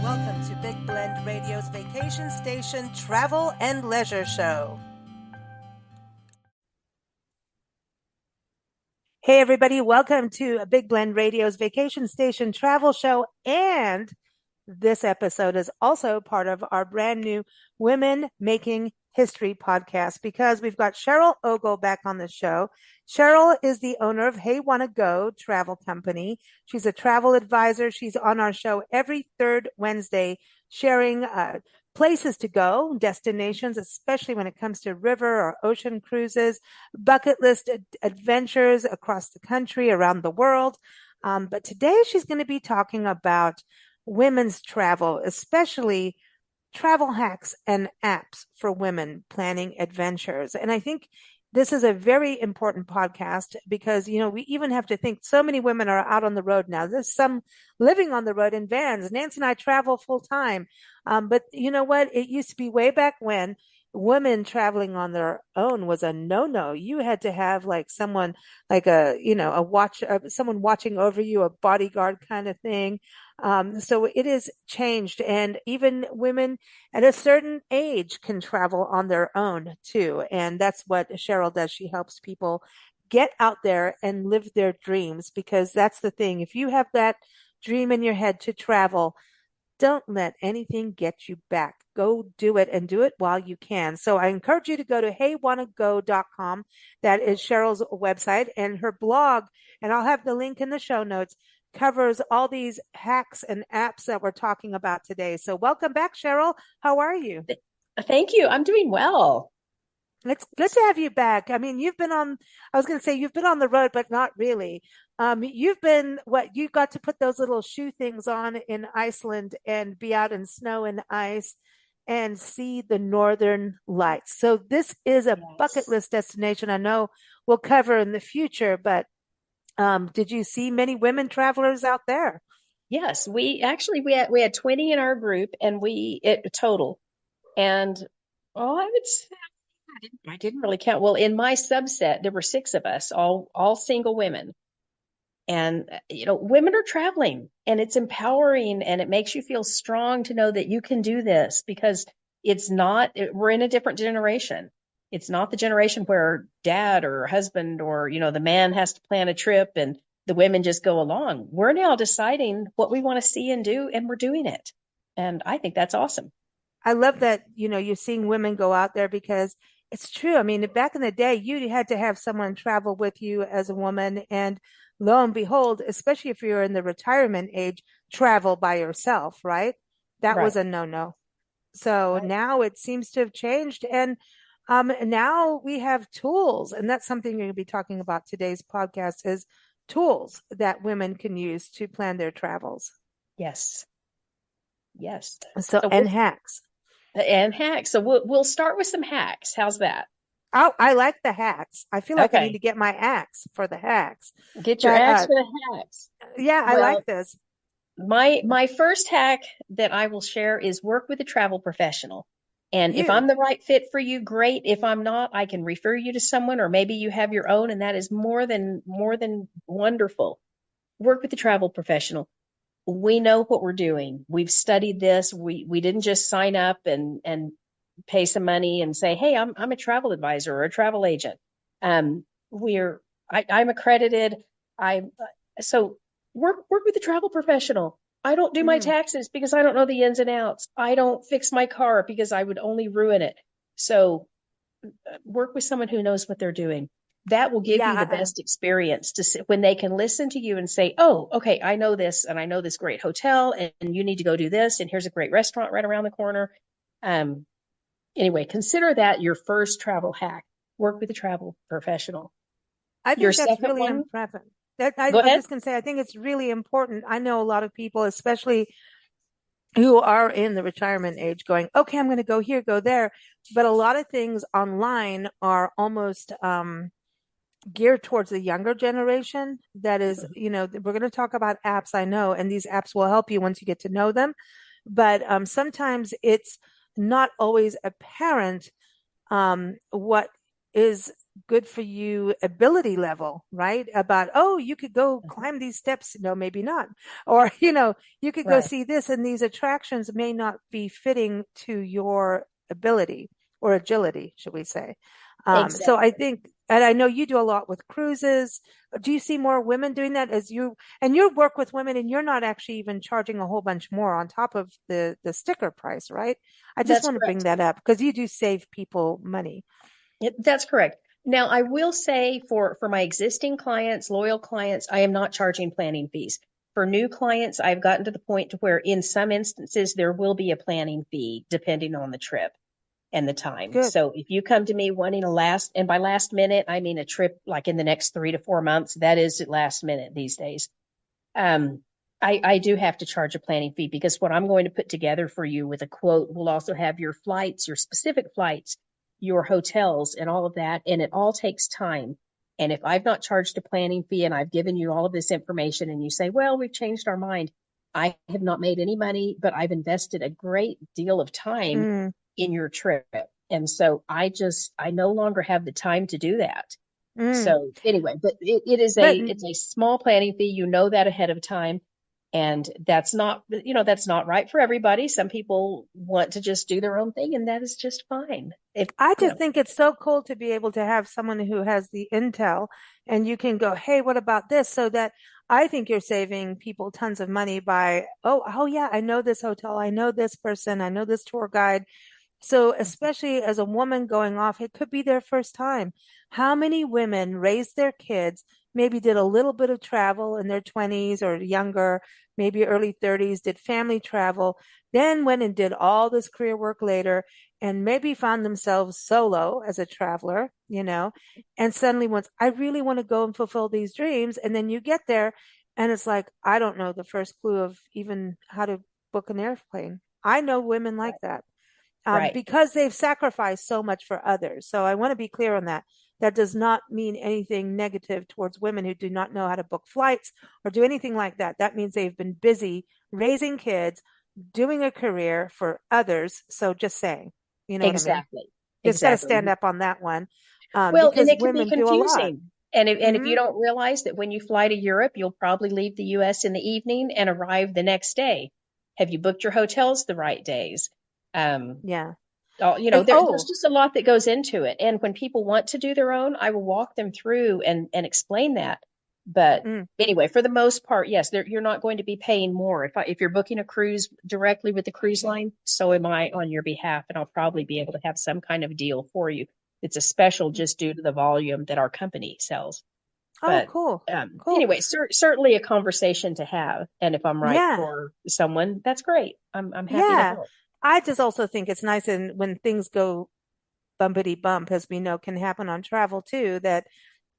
Welcome to Big Blend Radio's Vacation Station Travel and Leisure Show. Hey everybody, welcome to Big Blend Radio's Vacation Station Travel Show, and this episode is also part of our brand new Women Making History podcast because we've got Cheryl Ogle back on the show. Cheryl is the owner of Hey Wanna Go Travel Company. She's a travel advisor. She's on our show every third Wednesday, sharing places to go, destinations, especially when it comes to river or ocean cruises, bucket list adventures across the country, around the world. But today she's going to be talking about women's travel, especially travel hacks and apps for women planning adventures. And I think this is a very important podcast because, we even have to think so many women are out on the road now. There's some living on the road in vans. Nancy and I travel full time. But you know what? It used to be way back when women traveling on their own was a no-no. You had to have like someone like someone watching over you, a bodyguard kind of thing. So it is changed, and even women at a certain age can travel on their own too. And that's what Cheryl does. She helps people get out there and live their dreams, because that's the thing. If you have that dream in your head to travel, don't let anything get you back. Go do it, and do it while you can. So I encourage you to go to heywannago.com. That is Cheryl's website, and her blog, and I'll have the link in the show notes, covers all these hacks and apps that we're talking about today. So welcome back, Cheryl. How are you? Thank you. I'm doing well. It's good to have you back. I mean, you've been on the road, but not really. You got to put those little shoe things on in Iceland and be out in snow and ice and see the northern lights. So this is a bucket list destination I know we'll cover in the future, but did you see many women travelers out there? Yes, we had 20 in our group, and total. And I would say I didn't really count. Well, in my subset, there were 6 of us, all single women. And women are traveling, and it's empowering, and it makes you feel strong to know that you can do this, because we're in a different generation. It's not the generation where dad or husband or, the man has to plan a trip and the women just go along. We're now deciding what we want to see and do, and we're doing it. And I think that's awesome. I love that, you're seeing women go out there, because it's true. I mean, back in the day, you had to have someone travel with you as a woman, and lo and behold, especially if you're in the retirement age, travel by yourself, right? That Right. was a no-no. So Right. now it seems to have changed. And now we have tools. And that's something you're going to be talking about today's podcast, is tools that women can use to plan their travels. Yes. Yes. So, So and hacks. hacks. So we'll start with some hacks. How's that? Oh, I like the hacks. I feel like I need Okay. to get my axe for the hacks. Get your But axe for the hacks. yeah, I like Well, this. my first hack that I will share is work with a travel professional. And if You. I'm the right fit for you, great. If I'm not, I can refer you to someone, or maybe you have your own, and that is more than wonderful. Work with a travel professional. We know what we're doing. We've studied this. We didn't just sign up and pay some money and say, "Hey, I'm a travel advisor or a travel agent." Um, I'm accredited. I so work with a travel professional. I don't do my Mm. taxes because I don't know the ins and outs. I don't fix my car because I would only ruin it. So work with someone who knows what they're doing. That will give you the Yeah, best experience when they can listen to you and say, "Oh, okay, I know this, and I know this great hotel, and you need to go do this, and here's a great restaurant right around the corner." Um, anyway, consider that your first travel hack. Work with a travel professional. I Your think that's second really one, important. I go was ahead. just going to say, I think it's really important. I know a lot of people, especially who are in the retirement age, going, okay, I'm going to go here, go there. But a lot of things online are almost geared towards the younger generation. That is, we're going to talk about apps, I know, and these apps will help you once you get to know them. But sometimes it's not always apparent what is good for you ability level, right? About, oh, you could go climb these steps. No, maybe not. Or, you could go Right. see this, and these attractions may not be fitting to your ability or agility, should we say. So I Exactly. think, and I know you do a lot with cruises. Do you see more women doing that as and you work with women, and you're not actually even charging a whole bunch more on top of the sticker price, right? I just That's want to bring correct. that up because you do save people money. That's correct. Now, I will say for my existing clients, loyal clients, I am not charging planning fees. For new clients, I've gotten to the point to where in some instances there will be a planning fee depending on the trip and the time. Good. So if you come to me wanting and by last minute, I mean a trip like in the next 3 to 4 months, that is at last minute these days. Um, I do have to charge a planning fee because what I'm going to put together for you with a quote will also have your flights, your specific flights, your hotels, and all of that. And it all takes time. And if I've not charged a planning fee and I've given you all of this information and you say, well, we've changed our mind, I have not made any money, but I've invested a great deal of time Mm, in your trip. And so I no longer have the time to do that. mm. So anyway, but it is But it's a small planning fee. You know that ahead of time. And that's not right for everybody. Some people want to just do their own thing, and that is just fine. If, I you just know, think it's so cool to be able to have someone who has the intel and you can go, hey, what about this? So that I think you're saving people tons of money by, oh yeah, I know this hotel. I know this person. I know this tour guide. So, especially as a woman going off, it could be their first time. How many women raised their kids, maybe did a little bit of travel in their 20s or younger, maybe early 30s, did family travel, then went and did all this career work later, and maybe found themselves solo as a traveler, and suddenly wants, I really want to go and fulfill these dreams. And then you get there, and it's like, I don't know the first clue of even how to book an airplane. I know women like right, that right, because they've sacrificed so much for others. So I want to be clear on that. That does not mean anything negative towards women who do not know how to book flights or do anything like that. That means they've been busy raising kids, doing a career for others. So just saying, you know what I mean? exactly, Just got to exactly. stand up on that one Well, and because it can be women do a lot. confusing. And if Hmm. you don't realize that when you fly to Europe, you'll probably leave the US in the evening and arrive the next day. Have you booked your hotels the right days? Um, Yeah. there's just a lot that goes into it. And when people want to do their own, I will walk them through and explain that. But Mm. anyway, for the most part, yes, you're not going to be paying more. If you're booking a cruise directly with the cruise line, so am I on your behalf, and I'll probably be able to have some kind of deal for you. It's a special just due to the volume that our company sells. Oh, But cool. Cool. anyway, certainly a conversation to have. And if I'm right Yeah. for someone, that's great. I'm happy to Yeah. help. I just also think it's nice, and when things go bumpity bump, as we know, can happen on travel too, that,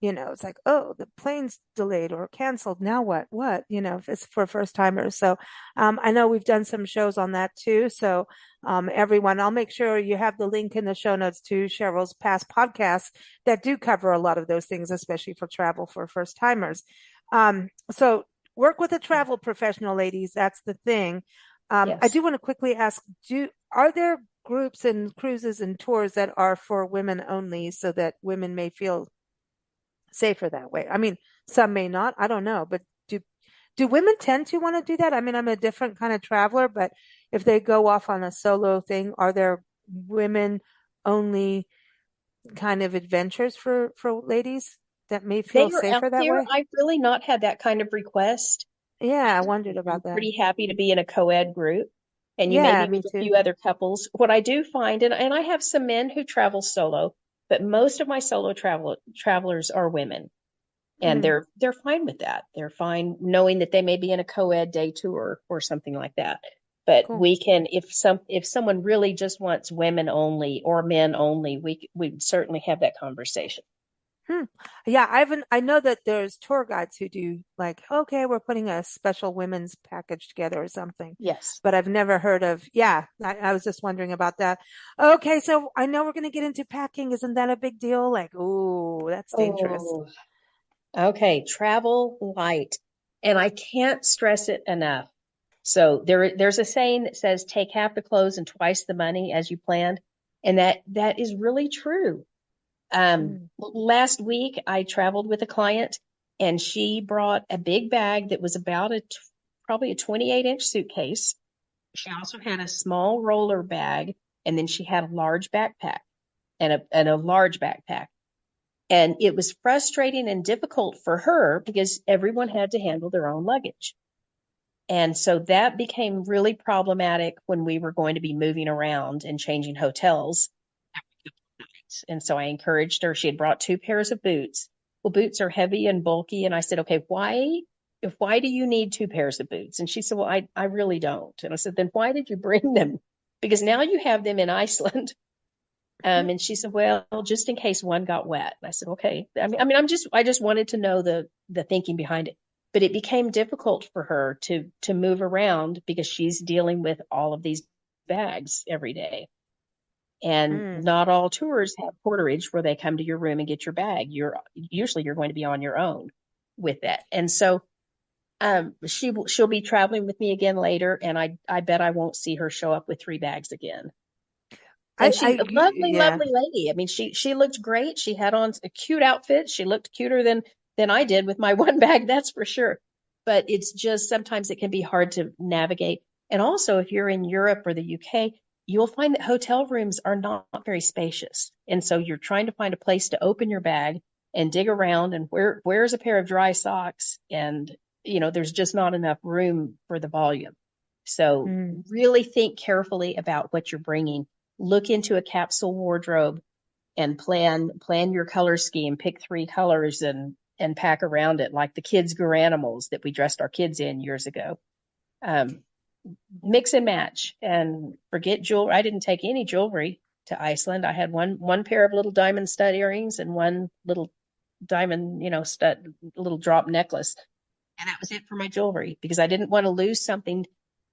it's like, oh, the plane's delayed or canceled. Now what? What? If it's for first timers. So I know we've done some shows on that too. So everyone, I'll make sure you have the link in the show notes to Cheryl's past podcasts that do cover a lot of those things, especially for travel for first timers. So work with a travel professional, ladies. That's the thing. I Yes. do want to quickly ask, are there groups and cruises and tours that are for women only so that women may feel safer that way? I mean, some may not, I don't know, but do women tend to want to do that? I mean, I'm a different kind of traveler, but if they go off on a solo thing, are there women only kind of adventures for ladies that may They feel are out safer that there. way? I've really not had that kind of request. Yeah, I wondered I'm about that. pretty happy to be in a co-ed group, and you may Yeah, be me with a too. few other couples. What I do find, and I have some men who travel solo, but most of my solo travelers are women, and Mm, they're fine with that. They're fine knowing that they may be in a co-ed day tour or something like that. But cool. we can, if someone really just wants women only or men only, we certainly have that conversation. Hmm. Yeah, I know that there's tour guides who do like, okay, we're putting a special women's package together or something, Yes. but I've never heard of, yeah, I was just wondering about that. Okay, so I know we're going to get into packing. Isn't that a big deal? Like, ooh, that's dangerous. Oh, okay, travel light. And I can't stress it enough. So there's a saying that says take half the clothes and twice the money as you planned. And that is really true. Mm. Last week I traveled with a client and she brought a big bag that was about probably a 28-inch suitcase. She also had a small roller bag, and then she had a large backpack and a large backpack. And it was frustrating and difficult for her because everyone had to handle their own luggage. And so that became really problematic when we were going to be moving around and changing hotels. And so I encouraged her. She had brought two pairs of boots. Well, boots are heavy and bulky. And I said, okay, why do you need two pairs of boots? And she said, well, I really don't. And I said, then why did you bring them? Because now you have them in Iceland. And she said, well, just in case one got wet. And I said, okay. I just wanted to know the thinking behind it. But it became difficult for her to move around because she's dealing with all of these bags every day. And Mm. not all tours have porterage where they come to your room and get your bag. You're going to be on your own with that. And so she'll be traveling with me again later, and I bet I won't see her show up with three bags again. And she a lovely, Yeah. lovely lady. I mean, she looked great. She had on a cute outfit. She looked cuter than I did with my one bag, that's for sure. But it's just sometimes it can be hard to navigate. And also, if you're in Europe or the UK, you'll find that hotel rooms are not very spacious. And so you're trying to find a place to open your bag and dig around and where's a pair of dry socks? And there's just not enough room for the volume. So Mm. really think carefully about what you're bringing. Look into a capsule wardrobe and plan your color scheme. Pick three colors and pack around it, like the kids' Garanimals that we dressed our kids in years ago. Um, Mix and match, and forget jewelry. I didn't take any jewelry to Iceland. I had one pair of little diamond stud earrings and one little diamond, stud little drop necklace, and that was it for my jewelry because I didn't want to lose something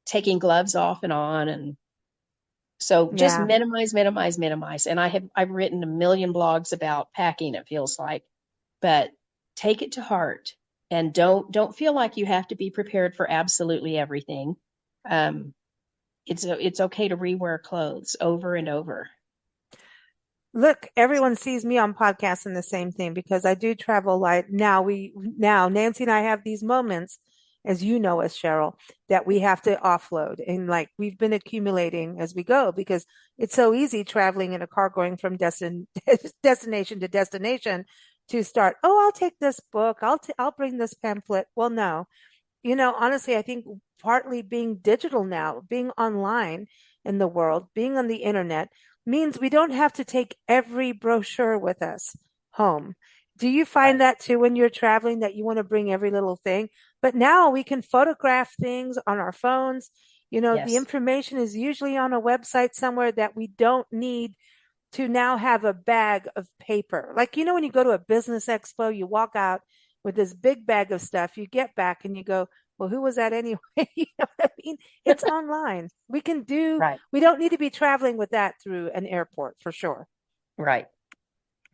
taking gloves off and on. And so just Yeah. minimize, minimize, minimize. And I've written a million blogs about packing, it feels like, but take it to heart and don't feel like you have to be prepared for absolutely everything. Um, it's okay to rewear clothes over and over. Look, everyone sees me on podcasts and the same thing because I do travel light. Now Nancy and I have these moments, as you know, as Cheryl, that we have to offload. And like we've been accumulating as we go because it's so easy traveling in a car going from destination to destination to start, oh, I'll take this book. I'll bring this pamphlet. Well, no, honestly, I think partly being digital now, being online in the world, being on the internet means we don't have to take every brochure with us home. Do you find Right. that too when you're traveling that you want to bring every little thing? But now we can photograph things on our phones. The Yes. information is usually on a website somewhere that we don't need to now have a bag of paper. Like, when you go to a business expo, you walk out with this big bag of stuff, you get back and you go, well, who was that anyway? You know what I mean? It's online. Right. We don't need to be traveling with that through an airport for sure. Right.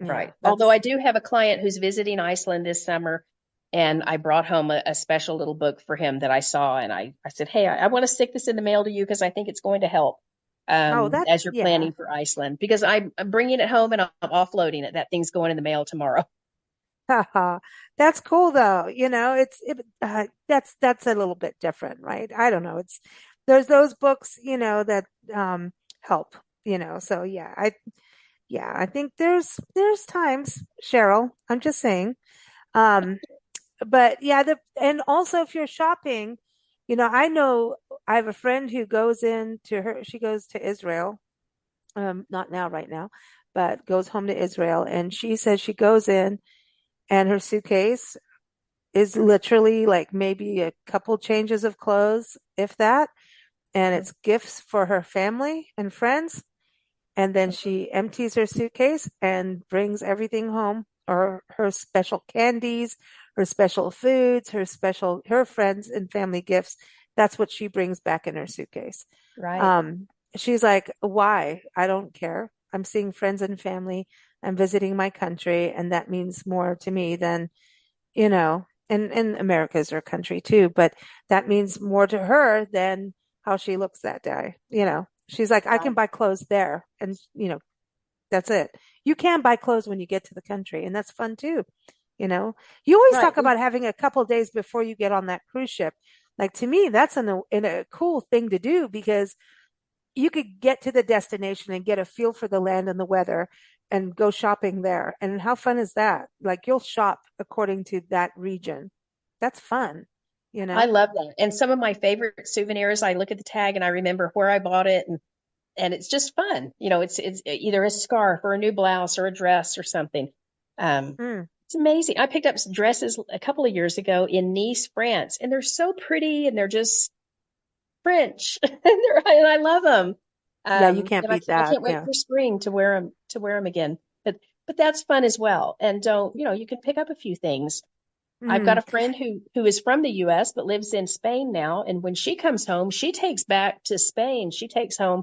Yeah, Right. Although that's, I do have a client who's visiting Iceland this summer, and I brought home a special little book for him that I saw, and I said, hey, I want to stick this in the mail to you because I think it's going to help oh, that's, as you're yeah. planning for Iceland because I'm bringing it home and I'm offloading it. That thing's going in the mail tomorrow. That's cool though. That's a little bit different, right? I don't know. There's those books, that, help, so I think there's times, Cheryl, I'm just saying. Um, but yeah, and also if you're shopping, I know I have a friend who she goes to Israel, not now, right now, but goes home to Israel. And she says she goes in and her suitcase is literally like maybe a couple changes of clothes, if that, and it's gifts for her family and friends. And then she empties her suitcase and brings everything home, or her special candies, her special foods, her friends and family gifts. That's what she brings back in her suitcase. Right. Um, she's like, why? I don't care. I'm seeing friends and family. I'm visiting my country, and that means more to me than, and America is her country too, but that means more to her than how she looks that day. She's like, I can Right. buy clothes there and, That's it. You can buy clothes when you get to the country, and that's fun too. You know, you always Right. talk about having a couple days before you get on that cruise ship. Like to me, that's in a cool thing to do because you could get to the destination and get a feel for the land and the weather and go shopping there. And how fun is that? Like you'll shop according to that region. That's fun, you I know? love that. And some of my favorite souvenirs, I look at the tag and I remember where I bought it, and it's just fun. It's either a scarf or a new blouse or a dress or something. Mm. It's amazing. I picked up some dresses a couple of years ago in Nice, France, and they're so pretty and they're just French, and I love them. Yeah, you can't And beat I that. can't wait Yeah. for spring to wear them again. But that's fun as well. And don't, you can pick up a few things. I've got Mm. a friend who is from the US but lives in Spain now, and when she comes home, she takes back to Spain. She takes home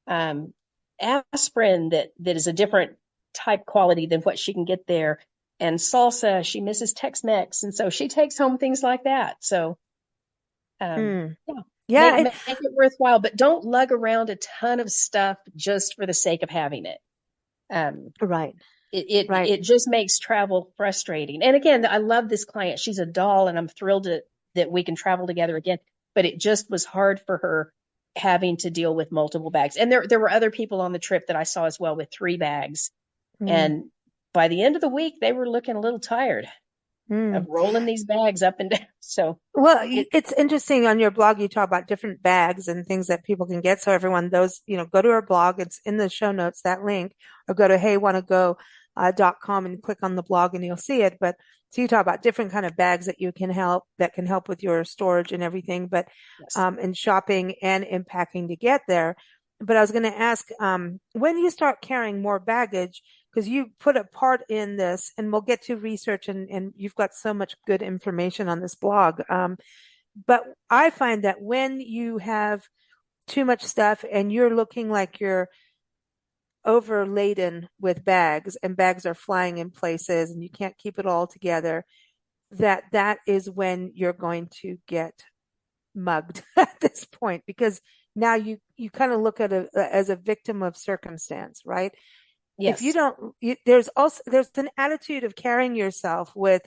um, aspirin that is a different type quality than what she can get there, and salsa. She misses Tex-Mex, and so she takes home things like that. So Mm. yeah, Yeah, make it worthwhile, but don't lug around a ton of stuff just for the sake of having it. Um, right, right. it just makes travel frustrating. And again, I love this client. She's a doll, and I'm thrilled that we can travel together again. But it just was hard for her having to deal with multiple bags. And there were other people on the trip that I saw as well with 3 bags. Mm. And by the end of the week, they were looking a little tired of Mm. rolling these bags up and down. So Well, it it's interesting on your blog, you talk about different bags and things that people can get. So everyone, those, go to our blog. It's in the show notes, that link, or go to heywannago.com and click on the blog and you'll see it. But so you talk about different kind of bags that can help with your storage and everything, but, yes, and shopping and impacking to get there. But I was going to ask, when you start carrying more baggage, because you put a part in this, and we'll get to research, and you've got so much good information on this blog. But I find that when you have too much stuff and you're looking like you're overladen with bags and bags are flying in places and you can't keep it all together, that is when you're going to get mugged at this point because now you kind of look at it as a victim of circumstance, right? If you yes, don't, there's an attitude of carrying yourself with,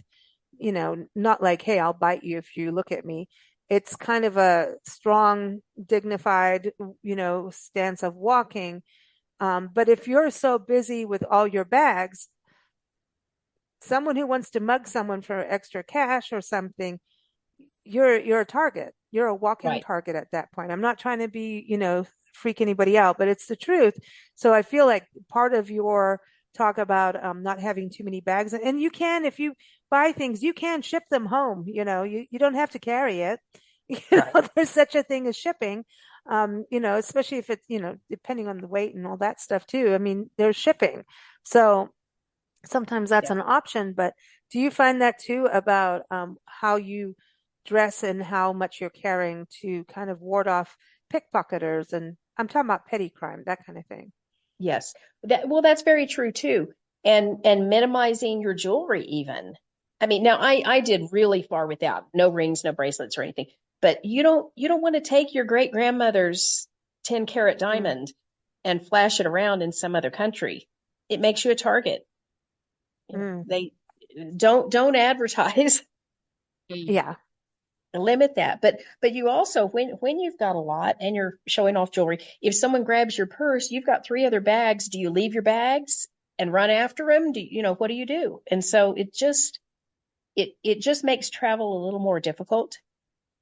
not like, hey, I'll bite you if you look at me. It's kind of a strong, dignified, stance of walking. But if you're so busy with all your bags, someone who wants to mug someone for extra cash or something, you're a target. You're a walking right. target at that point. I'm not trying to be, freak anybody out, but it's the truth. So I feel like part of your talk about not having too many bags, and you can, if you buy things, you can ship them home. You don't have to carry it. Right. There's such a thing as shipping. Especially if it's, depending on the weight and all that stuff too. I mean, there's shipping. So sometimes that's Yeah. an option, but do you find that too about how you dress and how much you're carrying to kind of ward off pickpocketers? And I'm talking about petty crime, that kind of thing. Yes. That's very true too. And minimizing your jewelry even. I mean, now I did really far without no rings, no bracelets or anything. But you don't want to take your great grandmother's 10-carat Mm, diamond and flash it around in some other country. It makes you a target. mm, They don't advertise. yeah. Limit that. But you also, when you've got a lot and you're showing off jewelry, if someone grabs your purse, you've got 3 other bags. Do you leave your bags and run after them? What do you do? And so it just makes travel a little more difficult.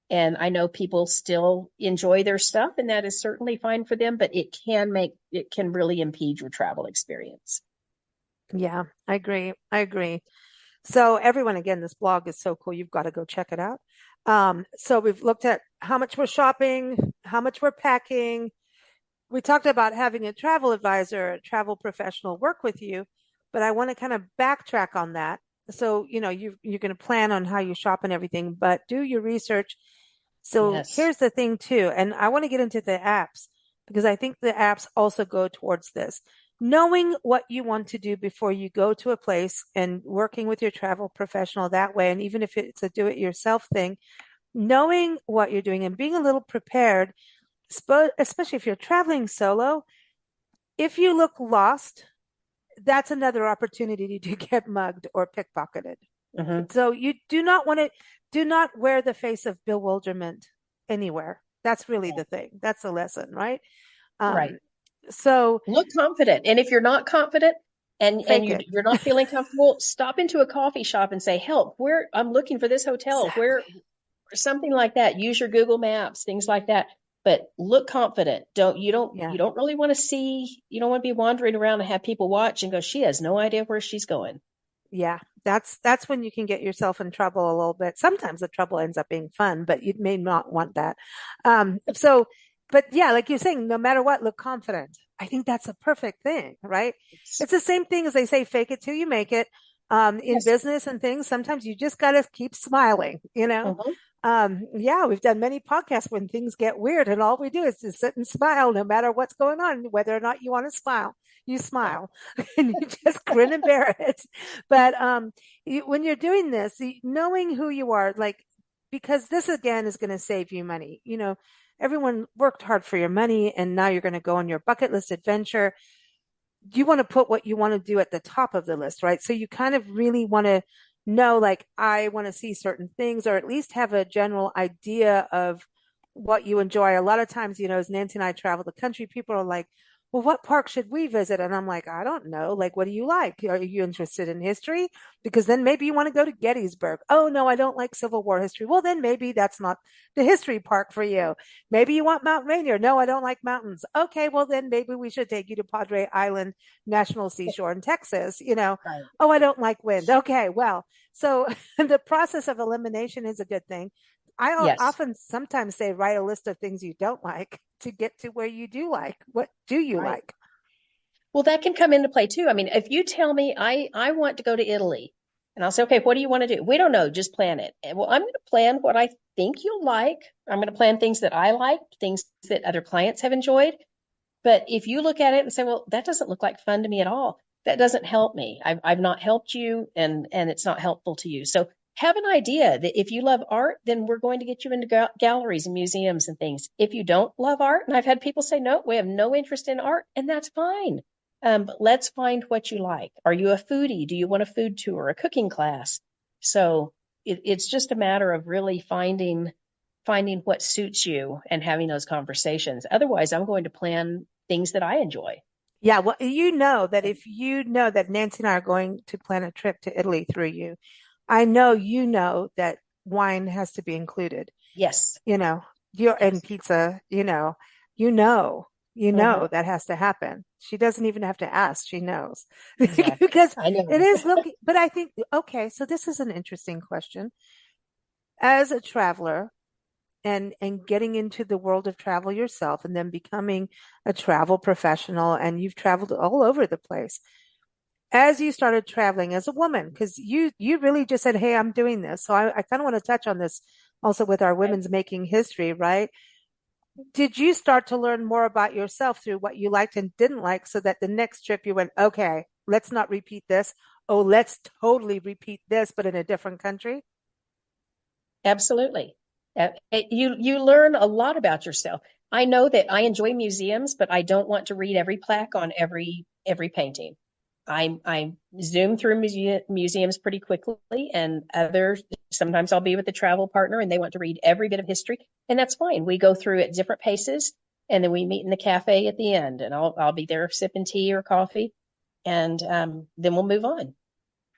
And I know people still enjoy their stuff, and that is certainly fine for them, but it can really impede your travel experience. Yeah, I agree. I agree. So everyone, again, this blog is so cool. You've got to go check it out. So we've looked at how much we're shopping, how much we're packing. We talked about having a travel advisor, a travel professional work with you, but I want to kind of backtrack on that. So, you're going to plan on how you shop and everything, but do your research. So Yes. here's the thing too, and I want to get into the apps because I think the apps also go towards this. Knowing what you want to do before you go to a place and working with your travel professional that way, and even if it's a do-it-yourself thing, knowing what you're doing and being a little prepared, especially if you're traveling solo, if you look lost, that's another opportunity to get mugged or pickpocketed. Hmm. So you do not want to, do not wear the face of bewilderment anywhere. That's really Yeah. the thing. That's a lesson, right? Right. Um, so Look confident. And if you're not confident and fake it. you're not feeling comfortable, stop into a coffee shop and say, "Help, where I'm looking for this hotel, Exactly. where," something like that. Use your Google Maps, things like that. But look confident. Yeah. You don't really want to see, you don't want to be wandering around and have people watch and go, "She has no idea where she's going." Yeah. That's when you can get yourself in trouble a little bit. Sometimes the trouble ends up being fun, but you may not want that. So, but yeah, like you're saying, no matter what, look confident. I think that's a perfect thing, right? It's, It's the same thing as they say, fake it till you make it. In yes. business and things, sometimes you just got to keep smiling, you know? Mhm. Yeah, we've done many podcasts when things get weird and all we do is just sit and smile no matter what's going on, whether or not you want to smile, you Yeah. smile and you just grin and bear it. But, when you're doing this, knowing who you are, like, because this again is going to save you money. You know, everyone worked hard for your money and now you're going to go on your bucket list adventure. You want to put what you want to do at the top of the list, right? So you kind of really want to know, like, I want to see certain things or at least have a general idea of what you enjoy. A lot of times, you know, as Nancy and I travel the country, people are like, well, what park should we visit? And I'm like, I don't know. Like, what do you like? Are you interested in history? Because then maybe you want to go to Gettysburg. Oh, no, I don't like Civil War history. Well, then maybe that's not the history park for you. Maybe you want Mount Rainier. No, I don't like mountains. Okay, well, then maybe we should take you to Padre Island National Seashore in Texas, you know. Right. Oh, I don't like wind. Okay, well, so the process of elimination is a good thing. I Yes. often sometimes say write a list of things you don't like to get to where you do like. What do you Right. like? Well, that can come into play too. I mean, if you tell me I want to go to Italy, and I'll say, "Okay, what do you want to do?" "We don't know, just plan it." And, well, I'm going to plan what I think you'll like. I'm going to plan things that I like, things that other clients have enjoyed. But if you look at it and say, "Well, that doesn't look like fun to me at all," that doesn't help me. I've not helped you, and it's not helpful to you. So have an idea that if you love art, then we're going to get you into galleries and museums and things. If you don't love art, and I've had people say, "No, we have no interest in art," and that's fine. But let's find what you like. Are you a foodie? Do you want a food tour, a cooking class? So it's just a matter of really finding what suits you and having those conversations. Otherwise, I'm going to plan things that I enjoy. Yeah, well, you know that if you know that Nancy and I are going to plan a trip to Italy through you, I know you know that wine has to be included. Yes. You know, you're and Yes. pizza, you know, Hmm. that has to happen. She doesn't even have to ask. She knows Exactly. because I it know. is looking, but I think, okay, so this is an interesting question. As a traveler and getting into the world of travel yourself and then becoming a travel professional and you've traveled all over the place. As you started traveling as a woman, because you really just said, hey, I'm doing this. So I kind of want to touch on this also with our Okay. women's making history, right? Did you start to learn more about yourself through what you liked and didn't like so that the next trip you went, okay, let's not repeat this. Oh, let's totally repeat this, but in a different country? Absolutely. You learn a lot about yourself. I know that I enjoy museums, but I don't want to read every plaque on every painting. I zoom through museums pretty quickly, and others sometimes I'll be with a travel partner and they want to read every bit of history, and that's fine. We go through at different paces, and then we meet in the cafe at the end, and I'll be there sipping tea or coffee, and then we'll move on,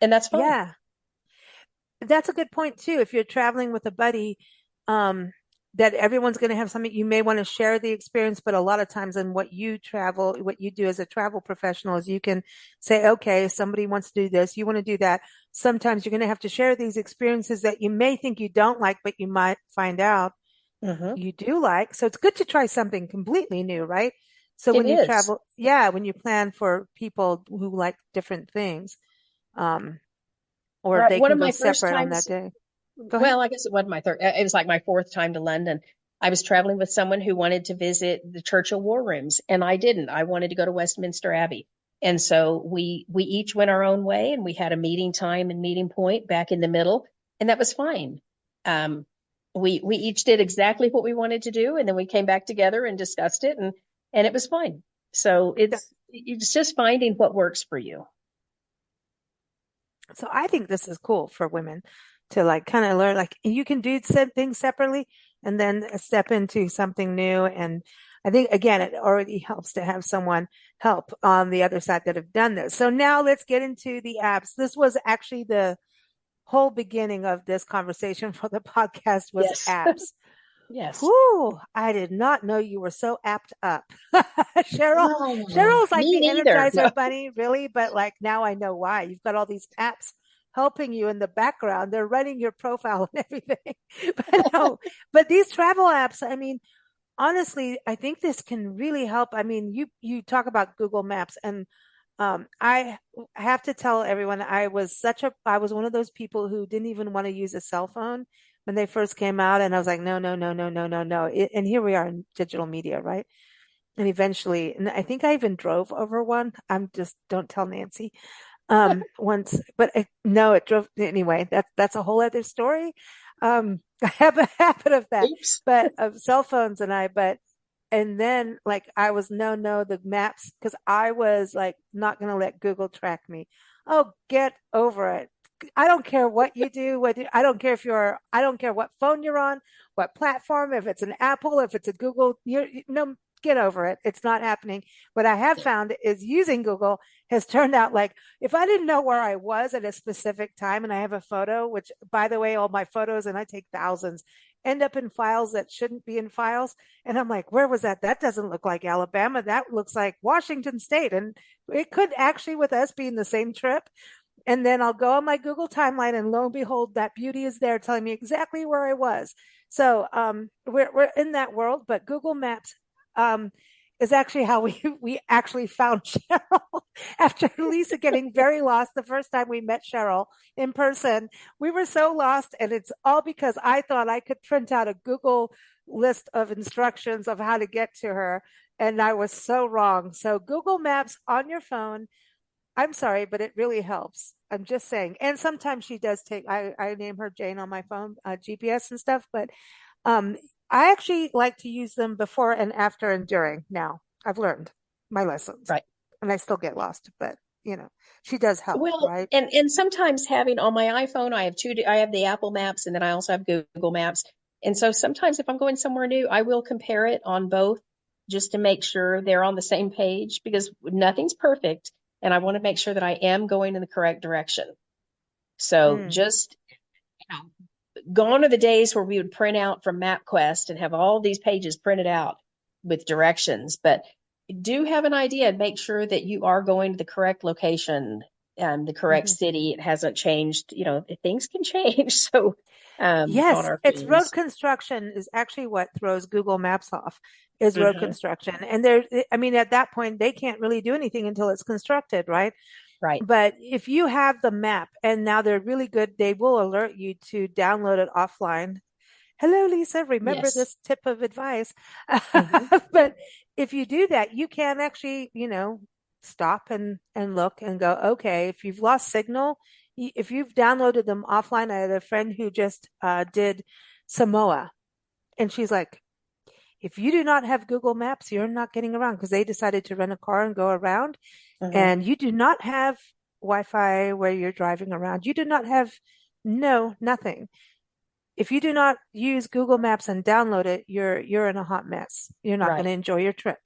and that's fine. Yeah, that's a good point too. If you're traveling with a buddy, that everyone's going to have something you may want to share the experience, but a lot of times in what you do as a travel professional is you can say, okay, somebody wants to do this, you want to do that. Sometimes you're going to have to share these experiences that you may think you don't like, but you might find out Hmm. you do like. So it's good to try something completely new, right? So It when you is. travel, yeah, when you plan for people who like different things, um, or Right. they One can of go my first separate on that times, day. Go ahead. well, I guess it wasn't my third, it was like my fourth time to London. I was traveling with someone who wanted to visit the Churchill War Rooms, and I didn't. I wanted to go to Westminster Abbey. And so we each went our own way, and we had a meeting time and meeting point back in the middle, and that was fine. Um, we each did exactly what we wanted to do, and then we came back together and discussed it, and it was fine. So it's just finding what works for you. So I think this is cool for women to like kind of learn, like you can do said things separately and then step into something new. And I think again, it already helps to have someone help on the other side that have done this. So now let's get into the apps. This was actually the whole beginning of this conversation for the podcast was Yes. apps. Yes. Whew, I did not know you were so apt up. Cheryl, Oh, Cheryl's like me the neither. Energizer No. Bunny, really, but like now I know why. You've got all these apps helping you in the background. They're running your profile and everything. But no, but these travel apps, I mean, honestly, I think this can really help. I mean, you talk about Google Maps, and I have to tell everyone I was one of those people who didn't even want to use a cell phone when they first came out, and I was like, no, no, no, no, no, no, no. And here we are in digital media, right? And eventually, and I think I even drove over one. I'm just don't tell Nancy. Once, but no, it drove anyway. That's a whole other story. I have a habit of that, Oops. but of cell phones and then like I was no, the maps, because I was like not going to let Google track me. Oh, get over it. I don't care what you do, I don't care I don't care what phone you're on, what platform, if it's an Apple, if it's a Google, no, get over it. It's not happening. What I have found is using Google has turned out like if I didn't know where I was at a specific time and I have a photo, which by the way, all my photos, and I take thousands, end up in files that shouldn't be in files. And I'm like, where was that? That doesn't look like Alabama. That looks like Washington State. And it could actually, with us being the same trip. And then I'll go on my Google timeline and lo and behold, that beauty is there telling me exactly where I was. So we're in that world, but Google Maps um, is actually how we actually found Cheryl after Lisa getting very lost the first time we met Cheryl in person. We were so lost, and it's all because I thought I could print out a Google list of instructions of how to get to her, and I was so wrong. So Google Maps on your phone, I'm sorry, but it really helps. I'm just saying. And sometimes she does I name her Jane on my phone, GPS and stuff, but um, I actually like to use them before and after and during now. I've learned my lessons Right. and I still get lost, but she does help, Well, right? and sometimes having on my iPhone, I have the Apple Maps and then I also have Google Maps. And so sometimes if I'm going somewhere new, I will compare it on both just to make sure they're on the same page because nothing's perfect. And I want to make sure that I am going in the correct direction. So Mm, just, you know, gone are the days where we would print out from MapQuest and have all these pages printed out with directions. But do have an idea and make sure that you are going to the correct location and the correct mhm. city. It hasn't changed. You know, things can change. So, on Yes, our it's road phones. construction is actually what throws Google Maps off is road Hmm. construction. And I mean, at that point, they can't really do anything until it's constructed, right? Right. But if you have the map and now they're really good, they will alert you to download it offline. Hello, Lisa. Remember Yes. this tip of advice. Hmm. But if you do that, you can actually, stop and look and go, okay, if you've lost signal, if you've downloaded them offline, I had a friend who just did Samoa, and she's like, if you do not have Google Maps, you're not getting around because they decided to rent a car and go around, Hmm. and you do not have Wi-Fi where you're driving around. You do not have, no, nothing. If you do not use Google Maps and download it, you're in a hot mess. You're not going Right. to enjoy your trip.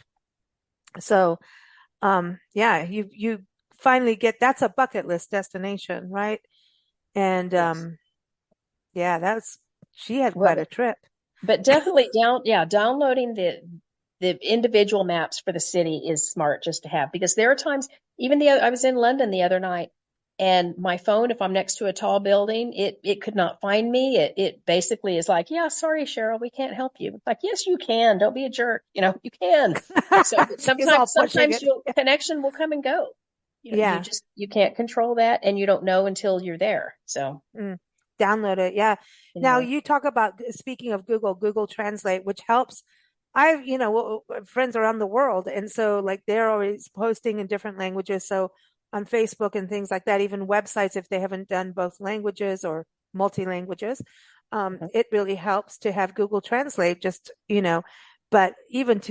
So, yeah, you finally get that's a bucket list destination, right? And Yes. yeah, that's she had Well, quite a trip. but definitely downloading the individual maps for the city is smart just to have because there are times even I was in London the other night and my phone if I'm next to a tall building it could not find me it basically is like yeah sorry Cheryl we can't help you it's like yes you can don't be a jerk you can so but She's all pushing sometimes it. your connection will come and go Yeah. you can't control that and you don't know until you're there so Mm. Download it. Yeah. Now anyway. you talk about speaking of Google Translate, which helps. I've, friends around the world. And so like they're always posting in different languages. So on Facebook and things like that, even websites, if they haven't done both languages or multi languages, Mhm. it really helps to have Google Translate just, but even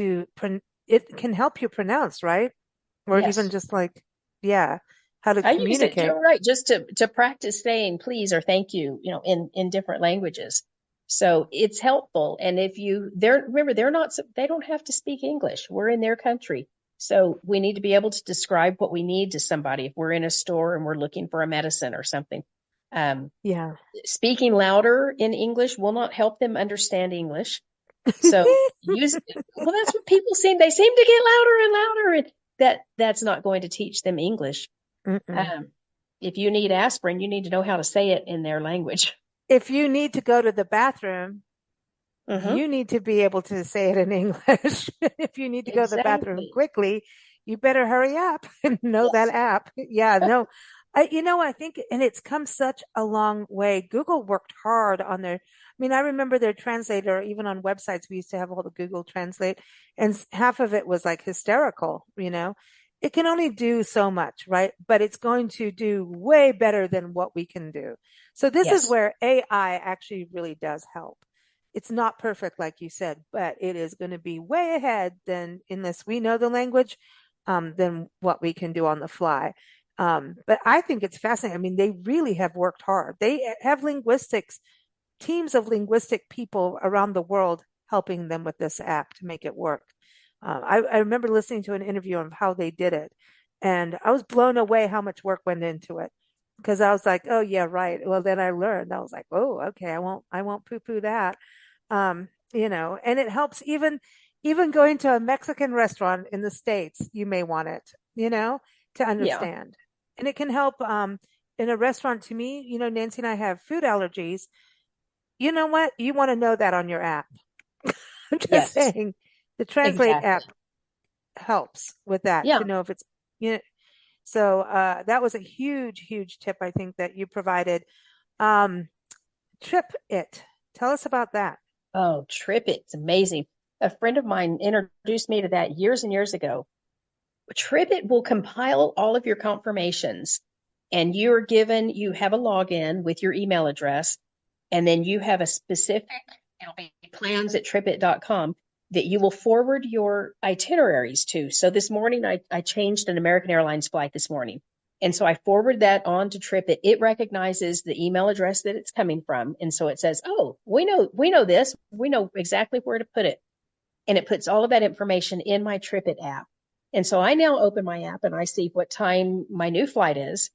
it can help you pronounce, right? or even Yes. just like, yeah, how to I use it, communicate. you're right, just to practice saying please or thank you, in different languages. So it's helpful. And if remember, they don't have to speak English. We're in their country. So we need to be able to describe what we need to somebody if we're in a store and we're looking for a medicine or something. Um, Yeah. Speaking louder in English will not help them understand English. So well, that's what they seem to get louder and louder, and that's not going to teach them English. Mm-mm. Um, if you need aspirin, you need to know how to say it in their language. If you need to go to the bathroom, Hmm. you need to be able to say it in English. If you need to go to the bathroom Exactly. quickly, you better hurry up and know that Yes. app. Yeah, no, I think, and it's come such a long way. Google worked hard on their, I mean, I remember their translator, even on websites, we used to have all the Google Translate, and half of it was like hysterical, It can only do so much, right? But it's going to do way better than what we can do. So this is Yes. where AI actually really does help. It's not perfect, like you said, but it is going to be way ahead than unless we know the language, than what we can do on the fly. But I think it's fascinating. I mean, they really have worked hard. They have teams of linguistic people around the world helping them with this app to make it work. I remember listening to an interview of how they did it, and I was blown away how much work went into it. Because I was like, oh yeah, right. Well, then I learned. I was like, oh, okay, I won't poo-poo that. And it helps even going to a Mexican restaurant in the States, you may want it, to Yeah. understand. And it can help in a restaurant to me, Nancy and I have food allergies. You know what? You want to know that on your app. I'm just Yes. saying the Translate Exactly. app helps with that Yeah. to know if it's, you know, so that was a huge, huge tip I think that you provided. Um, Trip It. Tell us about that. Oh, Trip It's amazing. A friend of mine introduced me to that years and years ago. TripIt will compile all of your confirmations, and you have a login with your email address, and then you have a specific, it'll be plans at tripit.com that you will forward your itineraries to. So this morning, I changed an American Airlines flight this morning. And so I forward that on to TripIt. It recognizes the email address that it's coming from. And so it says, oh, we know this. We know exactly where to put it, and it puts all of that information in my TripIt app. And so I now open my app and I see what time my new flight is,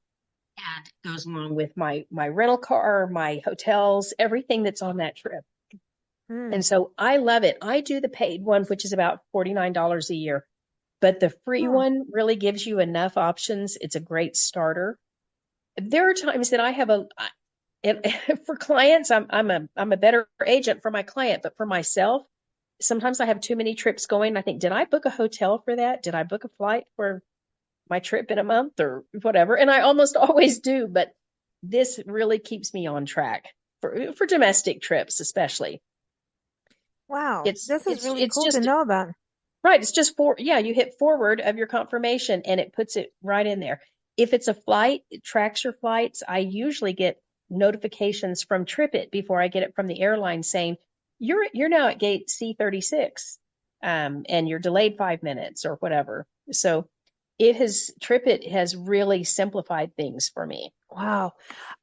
and it goes along with my rental car, my hotels, everything that's on that trip. Mm. And so I love it. I do the paid one, which is about $49 a year, but the free Oh, one really gives you enough options. It's a great starter. There are times that I have and for clients, I'm a better agent for my client, but for myself, sometimes I have too many trips going. I think, did I book a hotel for that? Did I book a flight for my trip in a month or whatever? And I almost always do, but this really keeps me on track for domestic trips, especially. wow. It's This is it's really it's cool to just know about. right. It's just yeah, you hit forward of your confirmation and it puts it right in there. If it's a flight, it tracks your flights. I usually get notifications from TripIt before I get it from the airline saying you're now at gate C36, and you're delayed 5 minutes or whatever. So TripIt has really simplified things for me. Wow.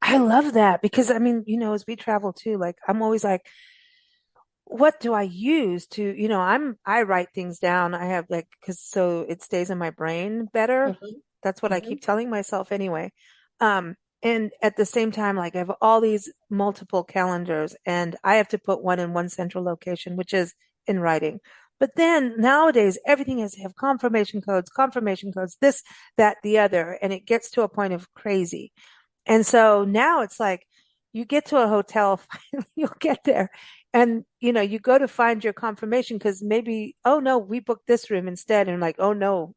I love that because I mean, as we travel too, like I'm always like, what do I use to, I write things down. I have like, cause so it stays in my brain better. Hmm. That's what I Hmm. keep telling myself anyway. And at the same time, like I have all these multiple calendars and I have to put one in one central location, which is in writing. But then nowadays, everything has to have confirmation codes, this, that, the other, and it gets to a point of crazy. And so now it's like you get to a hotel, finally you'll get there. And you go to find your confirmation because maybe, oh no, we booked this room instead. And like, oh no.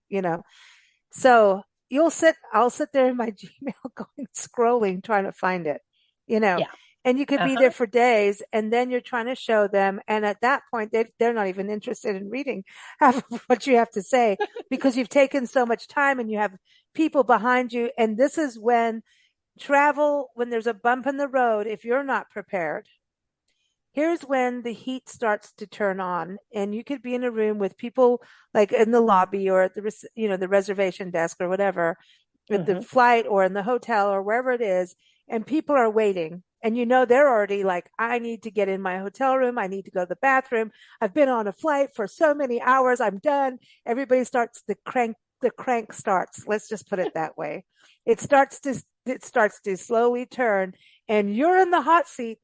So I'll sit there in my Gmail going, scrolling, trying to find it, you know, Yeah. and you could be there Uh-huh. for days and then you're trying to show them. And at that point, they're not even interested in reading half of what you have to say because you've taken so much time and you have people behind you. And this is when there's a bump in the road, if you're not prepared, here's when the heat starts to turn on, and you could be in a room with people like in the lobby or at the reservation desk or whatever, at the Hmm. flight or in the hotel or wherever it is, and people are waiting. And they're already like, I need to get in my hotel room. I need to go to the bathroom. I've been on a flight for so many hours. I'm done. Everybody starts the crank starts. Let's just put it that way. It starts to slowly turn, and you're in the hot seat,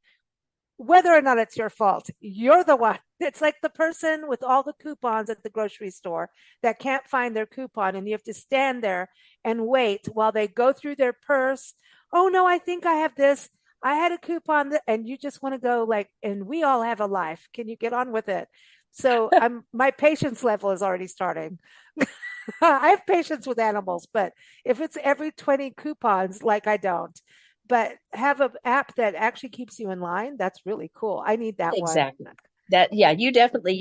whether or not it's your fault. You're the one. It's like the person with all the coupons at the grocery store that can't find their coupon, and you have to stand there and wait while they go through their purse. Oh no, I think I have this. I had a coupon and you just want to go like, and we all have a life. Can you get on with it? So my patience level is already starting. I have patience with animals, but if it's every 20 coupons, like I don't. But have an app that actually keeps you in line. That's really cool. I need that one. Exactly. That, yeah, you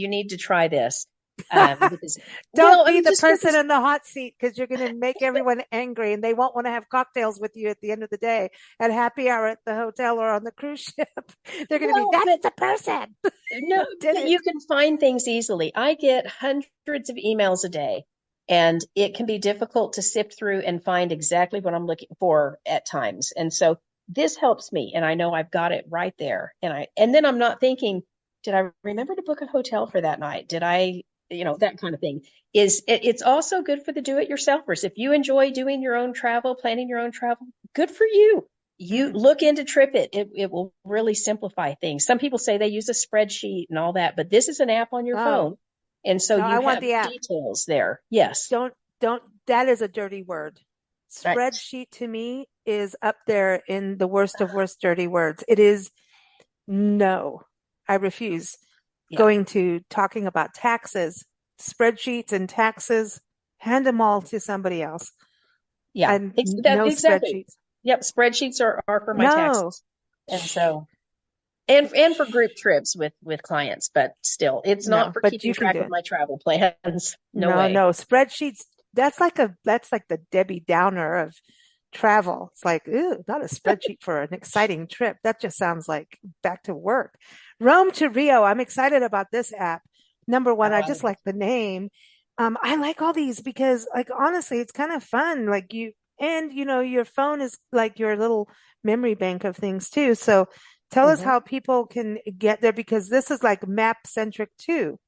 need to try this. Because, Don't well, I be mean, the just person because, in the hot seat because you're going to make everyone angry and they won't want to have cocktails with you at the end of the day at happy hour at the hotel or on the cruise ship. They're going to be, well, that's but the person no, who did but you it. can find things easily. I get hundreds of emails a day, and it can be difficult to sift through and find exactly what I'm looking for at times. And so this helps me, and I know I've got it right there. And then I'm not thinking, did I remember to book a hotel for that night? Did I, that kind of thing. It's also good for the do-it-yourselfers. If you enjoy doing your own travel, planning your own travel, good for you. You Mm. look into TripIt. It will really simplify things. Some people say they use a spreadsheet and all that, but this is an app on your Oh, phone. And so no, you I want have the app. details there. Yes. Don't, that is a dirty word. Right. Spreadsheet to me is up there in the worst of worst dirty words. It is no, I refuse. Yeah. Going to talking about taxes, spreadsheets and taxes, hand them all to somebody else. Yeah. And That no exactly. spreadsheets. Yep. Spreadsheets are for my No. taxes. And so, and for group trips with clients, but still, it's not No, for but keeping you can track do of it. my travel plans. No No, way. no, spreadsheets. That's like the Debbie Downer of travel. It's like, ooh, not a spreadsheet for an exciting trip. That just sounds like back to work. Rome to Rio. I'm excited about this app. Number one, Oh, I I just love it. like the name. I like all these because, like, honestly, it's kind of fun. Like your phone is like your little memory bank of things too. So tell us Mhm. how people can get there because this is like map centric too.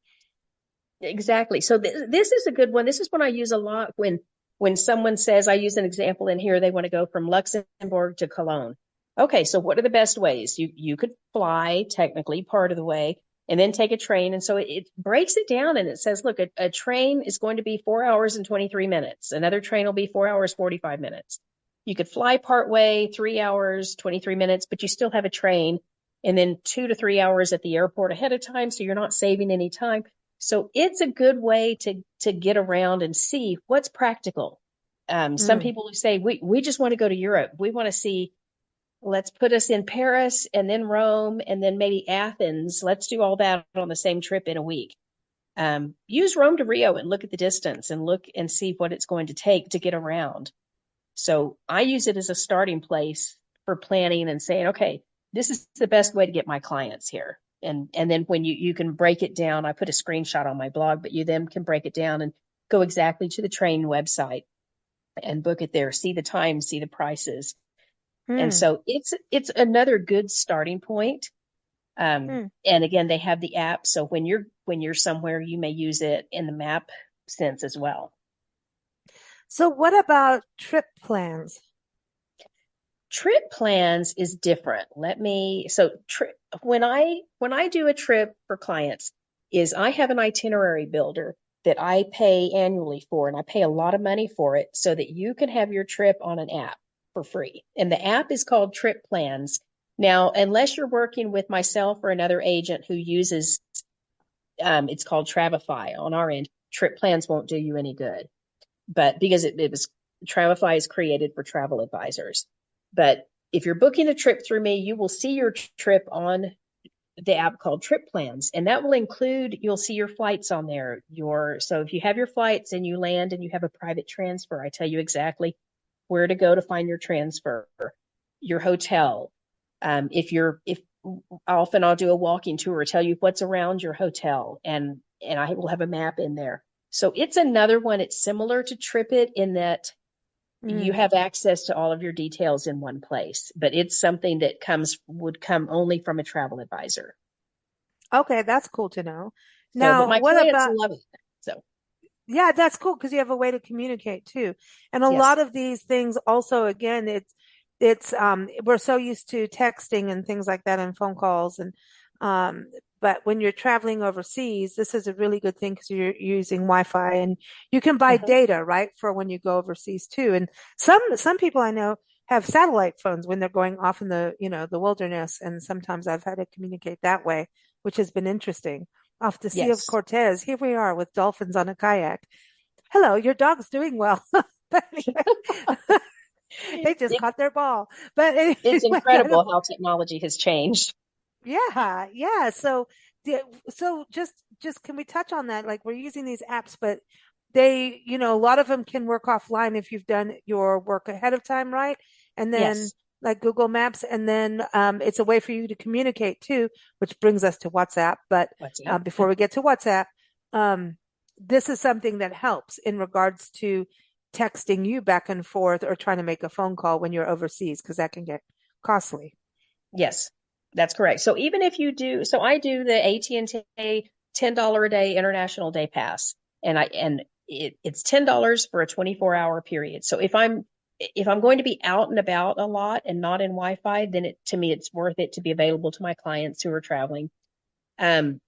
Exactly. So this is a good one. This is one I use a lot when someone says, I use an example in here, they want to go from Luxembourg to Cologne. Okay, so what are the best ways? You could fly technically part of the way and then take a train. And so it breaks it down and it says, look, a train is going to be 4 hours and 23 minutes. Another train will be 4 hours, 45 minutes. You could fly part way, 3 hours, 23 minutes, but you still have a train and then 2 to 3 hours at the airport ahead of time. So you're not saving any time. So it's a good way to get around and see what's practical. Some Mm. people who say we just want to go to Europe. We want to see. Let's put us in Paris and then Rome and then maybe Athens. Let's do all that on the same trip in a week. Use Rome to Rio and look at the distance and look and see what it's going to take to get around. So I use it as a starting place for planning and saying, okay, this is the best way to get my clients here. And then when you can break it down, I put a screenshot on my blog, but you then can break it down and go exactly to the train website and book it there, see the time, see the prices. And Mm. so it's another good starting point. Mm. And again, they have the app. So when you're somewhere, you may use it in the map sense as well. So what about trip plans? Trip plans is different. When I do a trip for clients is I have an itinerary builder that I pay annually for, and I pay a lot of money for it so that you can have your trip on an app for free. And the app is called Trip Plans. Now, unless you're working with myself or another agent who uses, it's called Travify on our end, Trip Plans won't do you any good. But because it was Travify is created for travel advisors. But if you're booking a trip through me, you will see your trip on the app called Trip Plans, and that will include, you'll see your flights on there. So if you have your flights and you land and you have a private transfer, I tell you exactly where to go to find your transfer, your hotel. If often I'll do a walking tour, tell you what's around your hotel, and I will have a map in there. So it's another one. It's similar to TripIt in that you Mm. have access to all of your details in one place, but it's something that would come only from a travel advisor. Okay, that's cool to know. So, but Now, my what clients about, love it. So, yeah, that's cool because you have a way to communicate too. And a yes, lot of these things also, again, it's we're so used to texting and things like that and phone calls um but when you're traveling overseas, this is a really good thing because you're using Wi-Fi and you can buy hmm, data, right, for when you go overseas too. And some people I know have satellite phones when they're going off in the wilderness, and sometimes I've had to communicate that way, which has been interesting. Off the Sea of yes. Cortez, here we are with dolphins on a kayak. Hello, your dog's doing well. But anyway, they just It, caught their ball. But anyway, it's I don't, incredible how technology has changed. yeah, yeah. So, so just can we touch on that? Like we're using these apps, but a lot of them can work offline if you've done your work ahead of time, right? And then Yes, like Google Maps, and then it's a way for you to communicate too, which brings us to WhatsApp. But what's up? before we get to WhatsApp, um, this is something that helps in regards to texting you back and forth or trying to make a phone call when you're overseas, because that can get costly. Yes, that's correct. So even if you do, so I do the AT&T $10 a day international day pass, and it's $10 for a 24-hour period. So if I'm going to be out and about a lot and not in Wi-Fi, then to me it's worth it to be available to my clients who are traveling. Um,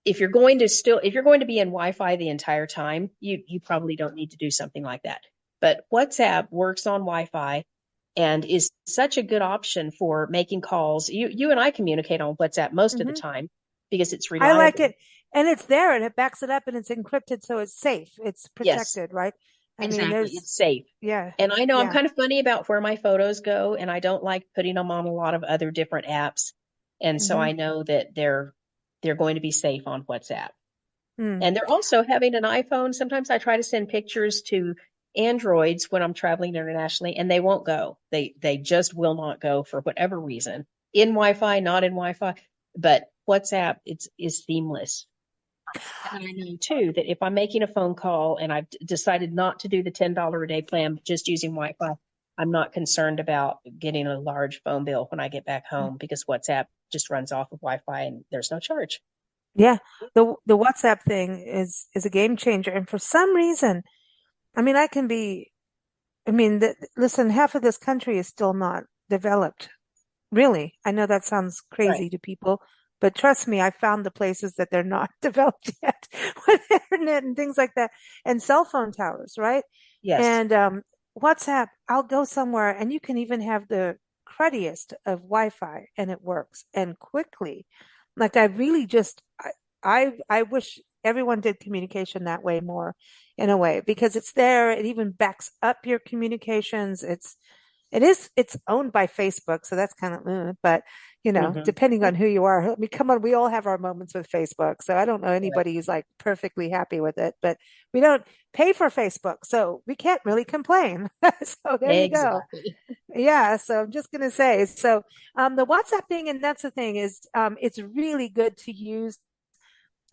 if you're going to be in Wi-Fi the entire time, you probably don't need to do something like that. But WhatsApp works on Wi-Fi and is such a good option for making calls. You and I communicate on WhatsApp most of the Hmm. time because it's I like reliable. it. And it's there and it backs it up and it's encrypted, so it's safe. It's Yes, protected, right? I mean, exactly. there's, It's safe. yeah, And I know I'm yeah. kind of funny about where my photos go, and I don't like putting them on a lot of other different apps. And so Hmm. I know that they're going to be safe on WhatsApp. Mm. And they're also having an iPhone. Sometimes I try to send pictures to Androids when I'm traveling internationally, and they won't go. They just will not go for whatever reason. In Wi-Fi, not in Wi-Fi, but WhatsApp is seamless. And I know too that if I'm making a phone call and I've decided not to do the $10 a day plan, but just using Wi-Fi, I'm not concerned about getting a large phone bill when I get back home because WhatsApp just runs off of Wi-Fi and there's no charge. Yeah. The WhatsApp thing is a game changer. And for some reason, I mean, listen, half of this country is still not developed. Really. I know that sounds Right. crazy to people, but trust me, I found the places that they're not developed yet with internet and things like that and cell phone towers, right? Yes. And WhatsApp, I'll go somewhere and you can even have the cruddiest of Wi-Fi and it works and quickly. Like I really just I wish everyone did communication that way more in a way because it's there. It even backs up your communications. It's owned by Facebook, so that's kind of, but Hmm. depending on who you are. I mean, come on, we all have our moments with Facebook. So I don't know Right. anybody who's like perfectly happy with it, but we don't pay for Facebook, so we can't really complain. So there you go. Exactly. Yeah, so I'm just gonna say, so the WhatsApp thing, and that's the thing is, it's really good to use,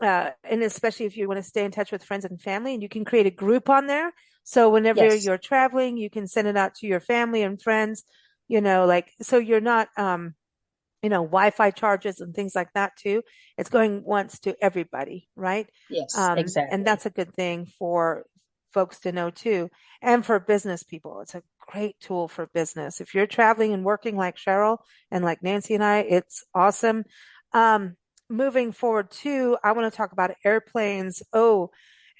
and especially if you want to stay in touch with friends and family, and you can create a group on there. So whenever Yes. you're traveling, you can send it out to your family and friends, like, so you're not, Wi-Fi charges and things like that too. It's going once to everybody, right? Yes, And exactly. that's a good thing for folks to know too. And for business people, it's a great tool for business. If you're traveling and working like Cheryl and like Nancy and I, it's awesome. Um, Moving forward too, I want to talk about airplanes. Oh,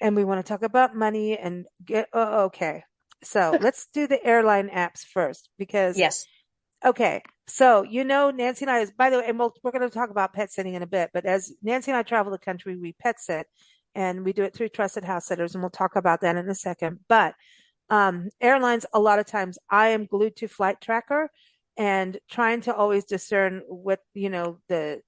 and we want to talk about money and okay. So let's do the airline apps first because Yes. okay. So, Nancy and I by the way, and we're going to talk about pet sitting in a bit, but as Nancy and I travel the country, we pet sit and we do it through trusted house sitters, and we'll talk about that in a second. But, airlines, a lot of times I am glued to flight tracker and trying to always discern what, the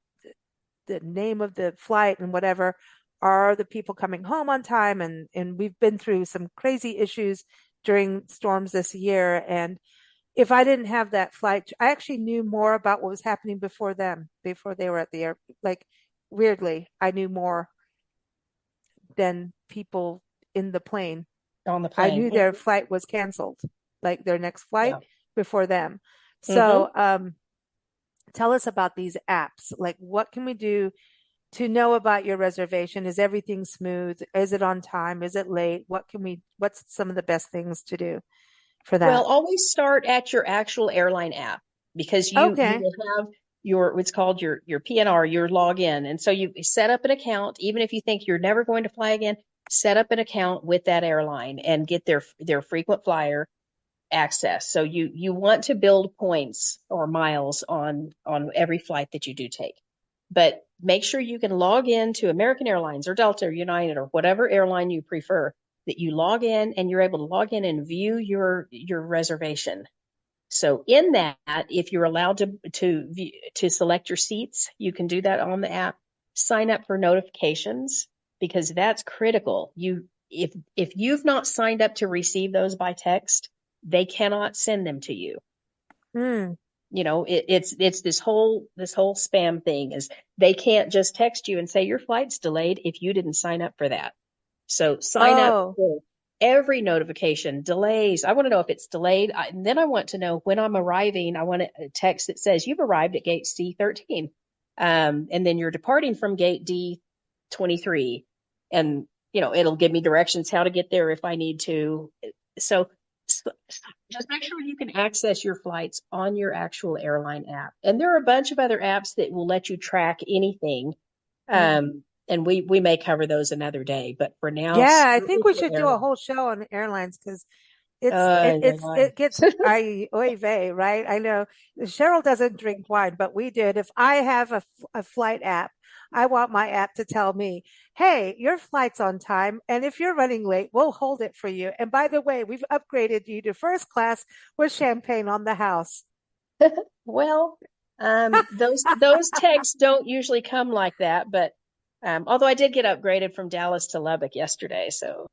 name of the flight and whatever are the people coming home on time. And we've been through some crazy issues during storms this year. And if I didn't have that flight, I actually knew more about what was happening before them, before they were at the air. Like, weirdly, I knew more than people in the plane. On the I plane. knew their flight was canceled, like their next flight Yeah. before them. Hmm. So, tell us about these apps. Like, what can we do to know about your reservation? Is everything smooth? Is it on time? Is it late? What's some of the best things to do for Well, that? always start at your actual airline app because you Okay. will have your what's called your PNR, your login. And so you set up an account, even if you think you're never going to fly again, set up an account with that airline and get their frequent flyer access. So you want to build points or miles on every flight that you do take. But make sure you can log in to American Airlines or Delta or United or whatever airline you prefer, that you log in and you're able to log in and view your reservation. So in that, if you're allowed to select your seats, you can do that on the app. Sign up for notifications because that's critical. If you've not signed up to receive those by text, they cannot send them to you. Hmm. It's this whole spam thing is they can't just text you and say your flight's delayed if you didn't sign up for that. So sign up Oh, for every notification, delays. I want to know if it's delayed. And then I want to know when I'm arriving. I want a text that says you've arrived at gate C13. And then you're departing from gate D23. And, it'll give me directions how to get there if I need to. So, so just make sure you can access your flights on your actual airline app. And there are a bunch of other apps that will let you track anything. hmm. And we may cover those another day, but for now, Yeah, I start think with we your should do a airline. whole show on airlines because Yeah, it gets I oy vey, right? I know Cheryl doesn't drink wine, but we did. If I have a flight app, I want my app to tell me, hey, your flight's on time, and if you're running late, we'll hold it for you. And by the way, we've upgraded you to first class with champagne on the house. well, those texts don't usually come like that, but although I did get upgraded from Dallas to Lubbock yesterday, so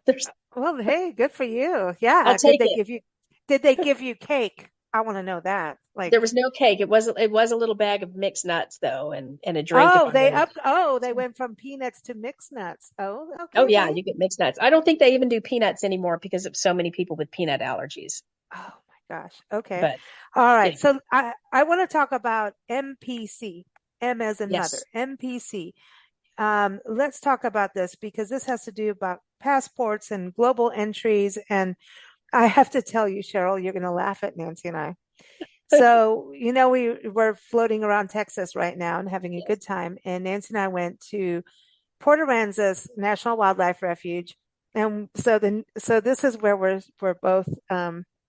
there's Well, hey, good for you. I'll Yeah. take it. Did they give you cake? I want to know that. There Like, was no cake. It was a little bag of mixed nuts though, and a drink if I wanted. they went from peanuts to mixed nuts. Oh, Oh okay. yeah, Hey. you get mixed nuts. I don't think they even do peanuts anymore because of so many people with peanut allergies. Oh my gosh. Okay. But All yeah, right. So I want to talk about MPC, M as in mother, yes. MPC. Let's talk about this because this has to do about passports and global entries. And I have to tell you, Cheryl, you're going to laugh at Nancy and I. So, we're floating around Texas right now and having a Yes. good time. And Nancy and I went to Port Aransas National Wildlife Refuge. And so this is where we're both,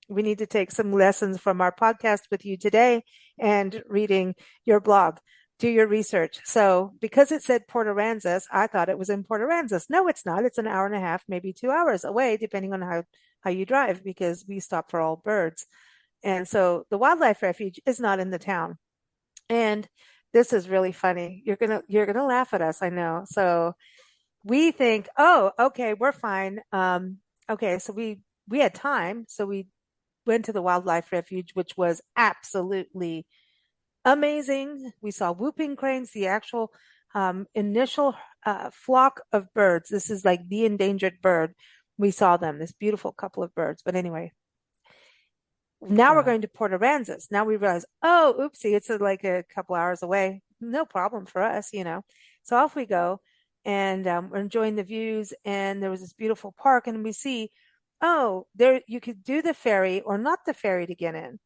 we need to take some lessons from our podcast with you today and reading your blog. Do your research. So because it said Port Aransas, I thought it was in Port Aransas. No, it's not. It's an hour and a half, maybe 2 hours away, depending on how you drive, because we stop for all birds. And so the wildlife refuge is not in the town. And this is really funny. You're gonna laugh at us, I know. So we think, oh, okay, we're fine. Okay, so we had time, so we went to the wildlife refuge, which was absolutely amazing. We saw whooping cranes, the actual initial flock of birds. This is like the endangered bird. We saw them, this beautiful couple of birds. But anyway, now we're Wow. going to Port Aransas. Now we realize, oh, oopsie, it's like a couple hours away. No problem for us. So off we go, and we're enjoying the views. And there was this beautiful park, and we see, oh, there you could do the ferry or not the ferry to get in.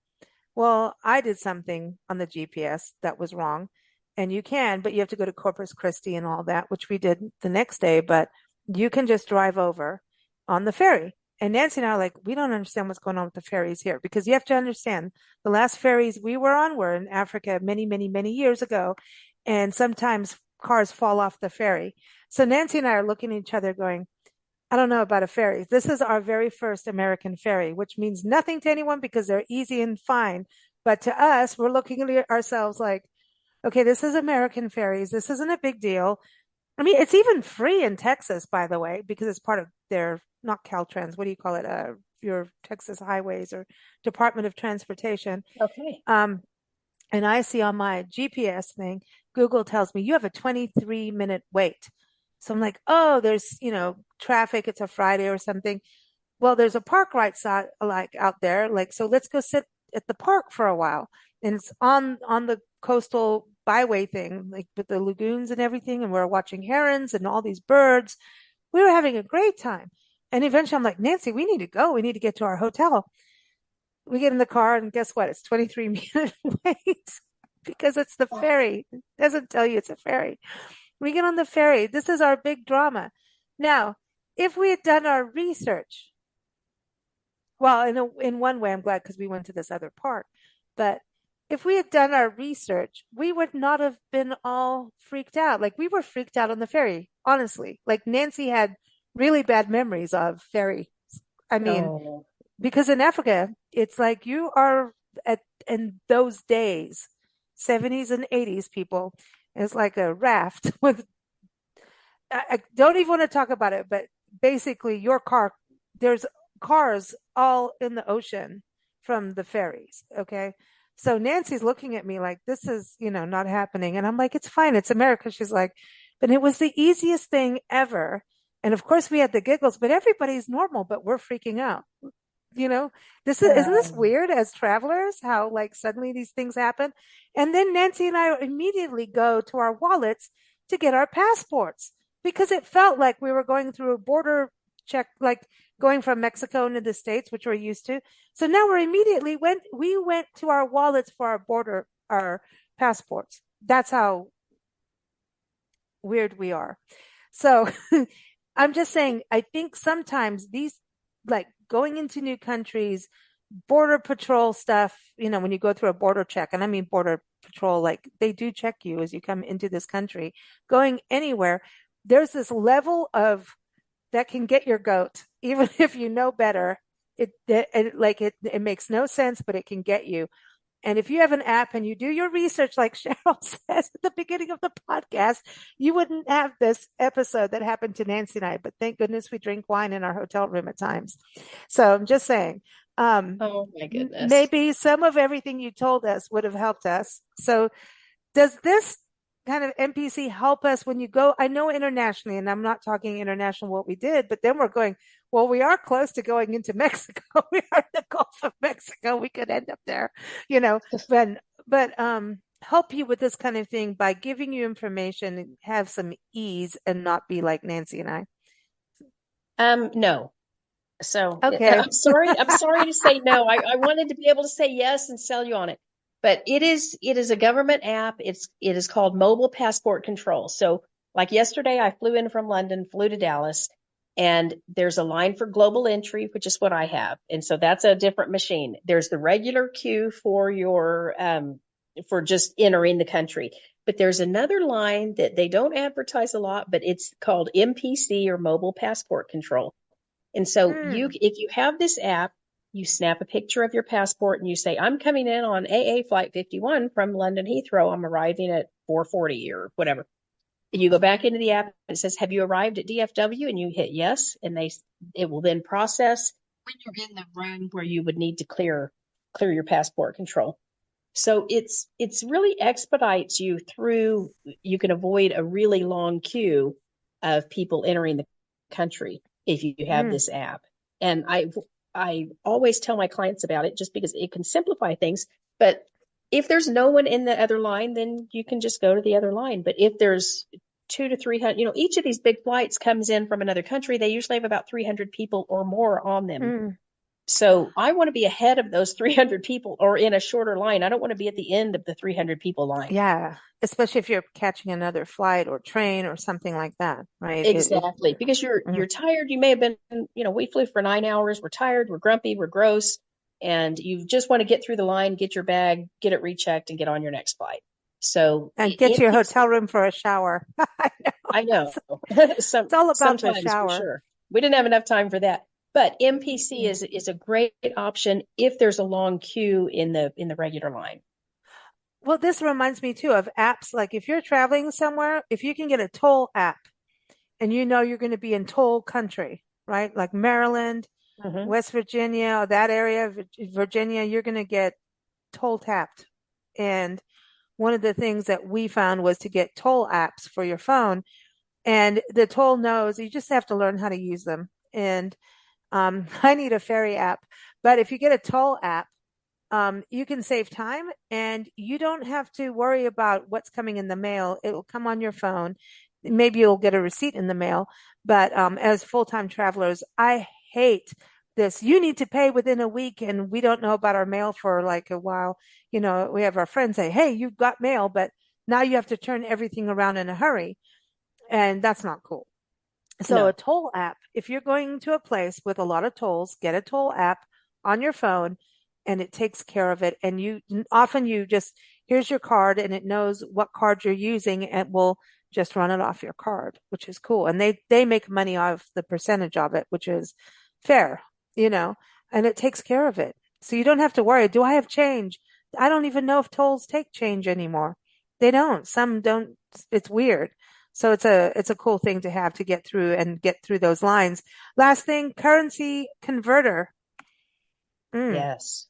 Well, I did something on the GPS that was wrong, and you can, but you have to go to Corpus Christi and all that, which we did the next day. But you can just drive over on the ferry. And Nancy and I are like, we don't understand what's going on with the ferries here because you have to understand the last ferries we were on were in Africa many, many, many years ago. And sometimes cars fall off the ferry. So Nancy and I are looking at each other going, I don't know about a ferry. This is our very first American ferry, which means nothing to anyone because they're easy and fine. But to us, we're looking at ourselves like, okay, this is American ferries. This isn't a big deal. I mean, it's even free in Texas, by the way, because it's part of their not Caltrans, what do you call it? Your Texas Highways or Department of Transportation. Okay. And I see on my GPS thing, Google tells me you have a 23-minute wait. So I'm like, oh, there's, traffic. It's a Friday or something. Well, there's a park right side, like out there. Like, so let's go sit at the park for a while. And it's on the coastal byway thing, like with the lagoons and everything. And we're watching herons and all these birds. We were having a great time. And eventually I'm like, Nancy, we need to go. We need to get to our hotel. We get in the car and guess what? It's 23-minute wait because it's the ferry. It doesn't tell you it's a ferry. We get on the ferry. This is our big drama. Now, if we had done our research, well, in one way, I'm glad because we went to this other park. But if we had done our research, we would not have been all freaked out. Like we were freaked out on the ferry, honestly. Like Nancy had really bad memories of ferry. I mean, Oh, because in Africa, it's like you are in those days, 70s and 80s people, it's like a raft with, I don't even want to talk about it, but basically there's cars all in the ocean from the ferries. Okay. So Nancy's looking at me like, this is, not happening. And I'm like, it's fine. It's America. She's like, but it was the easiest thing ever. And of course we had the giggles, but everybody's normal, but we're freaking out. You know, isn't this um, weird as travelers, how like suddenly these things happen? And then Nancy and I immediately go to our wallets to get our passports because it felt like we were going through a border check, like going from Mexico into the States, which we're used to. So now we went to our wallets for our passports. That's how weird we are. So I'm just saying, I think sometimes these, like going into new countries, border patrol stuff, when you go through a border check, and I mean border patrol, like they do check you as you come into this country, going anywhere, there's this level of that can get your goat, even if you know better. It makes no sense, but it can get you. And if you have an app and you do your research, like Cheryl says at the beginning of the podcast, you wouldn't have this episode that happened to Nancy and I. But thank goodness we drink wine in our hotel room at times. So I'm just saying, oh my goodness. maybe some of everything you told us would have helped us. So does this kind of NPC help us when you go? I know internationally, and I'm not talking international what we did, but then we're going, well, we are close to going into Mexico. We are in the Gulf of Mexico. We could end up there, you know, but help you with this kind of thing by giving you information and have some ease and not be like Nancy and I. No. So Okay. I'm sorry to say no. I wanted to be able to say yes and sell you on it. But it is a government app. It is called Mobile Passport Control. So like yesterday, I flew in from London, flew to Dallas, and there's a line for global entry, which is what I have. And so that's a different machine. There's the regular queue for your for just entering the country. But there's another line that they don't advertise a lot, but it's called MPC or Mobile Passport Control. And so Mm, if you have this app, you snap a picture of your passport and you say, I'm coming in on AA flight 51 from London Heathrow. I'm arriving at 4:40 or whatever. And you go back into the app. It says, have you arrived at DFW? And you hit yes. And it will then process when you're in the room where you would need to clear your passport control. So it's really expedites you through, you can avoid a really long queue of people entering the country if you have mm. this app. And I always tell my clients about it just because it can simplify things. But if there's no one in the other line, then you can just go to the other line. But if there's 200 to 300, each of these big flights comes in from another country, they usually have about 300 people or more on them. Mm. So I want to be ahead of those 300 people or in a shorter line. I don't want to be at the end of the 300 people line. Yeah, especially if you're catching another flight or train or something like that, right? Exactly. Because Mm. you're tired. You may have been, we flew for 9 hours. We're tired, we're grumpy, we're gross, and you just want to get through the line, get your bag, get it rechecked, and get on your next flight. So And get to your NPC, hotel room for a shower. I know. I know. It's all about the Sometimes for shower. sure. We didn't have enough time for that. But NPC Yeah. is a great option if there's a long queue in the regular line. Well, this reminds me too of apps. Like if you're traveling somewhere, if you can get a toll app and you know you're going to be in toll country. right? Like Maryland, Hmm. West Virginia, that area, Virginia, you're going to get toll tapped. And one of the things that we found was to get toll apps for your phone. And the toll knows you just have to learn how to use them. And I need a ferry app, but if you get a toll app, you can save time and you don't have to worry about what's coming in the mail. It will come on your phone. Maybe you'll get a receipt in the mail, but as full-time travelers, I hate this. You need to pay within a week, and we don't know about our mail for like a while. You know, we have our friends say, "Hey, you've got mail," but now you have to turn everything around in a hurry, and that's not cool. So a No, toll app, if you're going to a place with a lot of tolls, get a toll app on your phone and it takes care of it. And you often you just, here's your card and it knows what card you're using and will just run it off your card, which is cool. And they make money off the percentage of it, which is fair, you know, and it takes care of it. So you don't have to worry, do I have change? I don't even know if tolls take change anymore. They don't. Some don't. It's weird. So it's a cool thing to have to get through and get through those lines. Last thing, currency converter. Mm. yes.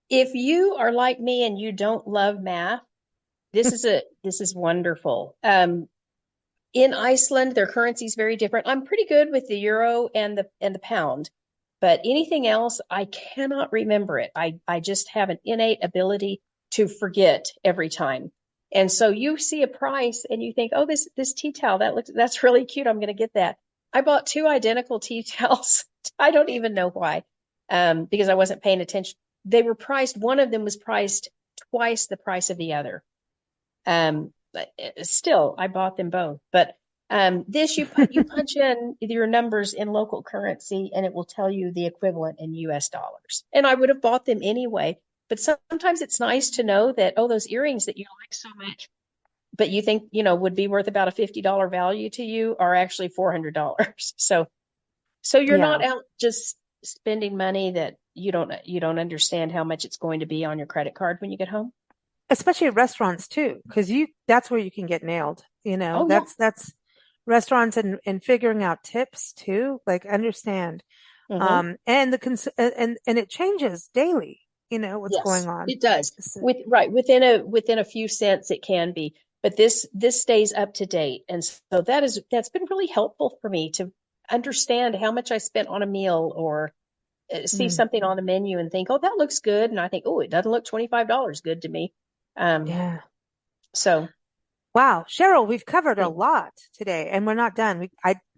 If you are like me and you don't love math, this is wonderful. In Iceland, their currency is very different. I'm pretty good with the euro and the pound, but anything else, I cannot remember it. I just have an innate ability to forget every time. And so you see a price and you think, oh, this tea towel, that's really cute. I'm going to get that. I bought two identical tea towels. I don't even know why, because I wasn't paying attention. They were priced. One of them was priced twice the price of the other. But still, I bought them both. But this you punch in your numbers in local currency, and it will tell you the equivalent in U.S. dollars. And I would have bought them anyway. But sometimes it's nice to know that, oh, those earrings that you like so much, but you think, would be worth about a $50 value to you are actually $400. So you're Yeah. not out just spending money that you don't understand how much it's going to be on your credit card when you get home. Especially at restaurants too, because that's where you can get nailed. You know, Oh yeah. that's restaurants and figuring out tips too, like understand. Hmm. And and it changes daily, what's going Yes, on. it does. So, Within a few cents it can be, but this stays up to date. And so that's been really helpful for me to understand how much I spent on a meal or see mm, something on the menu and think, "Oh, that looks good." And I think, "Oh, it doesn't look $25 good to me." Um, yeah. so Wow, Cheryl, we've covered a we lot today, and we're not done.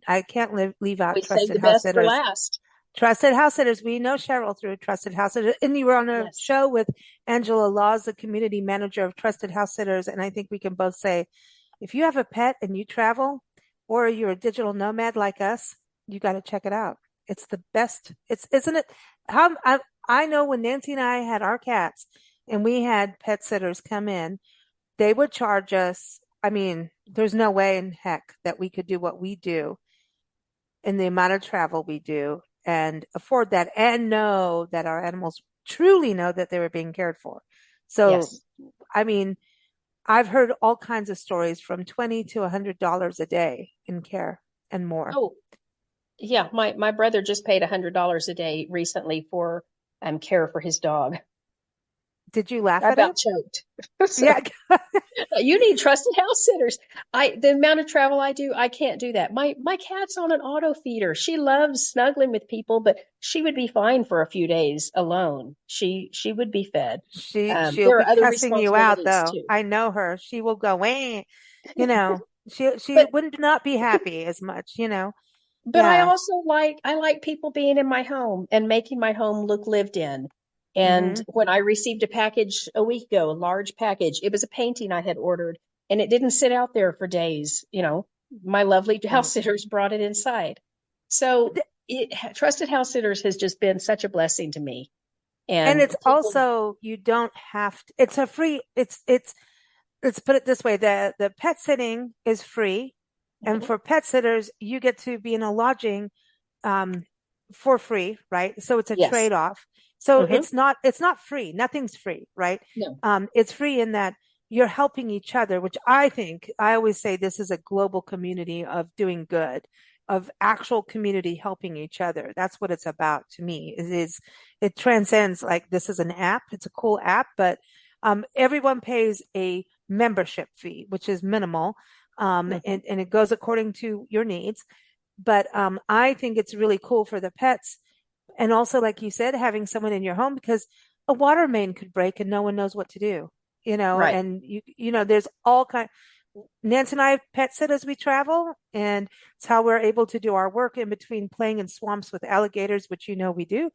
I can't leave out we saved trusted the house best for sitters. last. Trusted house sitters. We know Cheryl through Trusted House Sitters, and you were on a Yes. show with Angela Laws, the community manager of Trusted House Sitters, and I think we can both say, if you have a pet and you travel, or you're a digital nomad like us, you got to check it out. It's the best. Isn't it? How I know when Nancy and I had our cats, and we had pet sitters come in, they would charge us. I mean, there's no way in heck that we could do what we do in the amount of travel we do and afford that and know that our animals truly know that they were being cared for. So, Yes. I mean, I've heard all kinds of stories from 20 to $100 a day in care and more. Oh, yeah. My brother just paid $100 a day recently for care for his dog. Did you laugh I at it? about choked. So Yeah. you need trusted house sitters. The amount of travel I do, I can't do that. My cat's on an auto feeder. She loves snuggling with people, but she would be fine for a few days alone. She would be fed. She'll There be are other cussing you out responsibilities though. too. I know her. She will go, eh, you know, she But would not be happy as much, but I Yeah. also like people being in my home and making my home look lived in. And Hmm. when I received a package a week ago, a large package, it was a painting I had ordered, and it didn't sit out there for days. My lovely house Right. sitters brought it inside. So Trusted House Sitters has just been such a blessing to me. And And it's people, also, you don't have to, it's a free, let's put it this way. The pet sitting is free. And Mhm. for pet sitters, you get to be in a lodging, um, for free, right? So it's a Yes. trade-off. So Hmm. it's not free. Nothing's free, right? No. It's free in that you're helping each other, which I always say this is a global community of doing good. of actual community helping each other. That's what it's about to me. It transcends like this is an app. It's a cool app, but everyone pays a membership fee, which is minimal. Mhm. And it goes according to your needs. But I think it's really cool for the pets. And also, like you said, having someone in your home because a water main could break and no one knows what to do, Right. and there's all kind. Nancy and I have pet sit as we travel, and it's how we're able to do our work in between playing in swamps with alligators, which we do.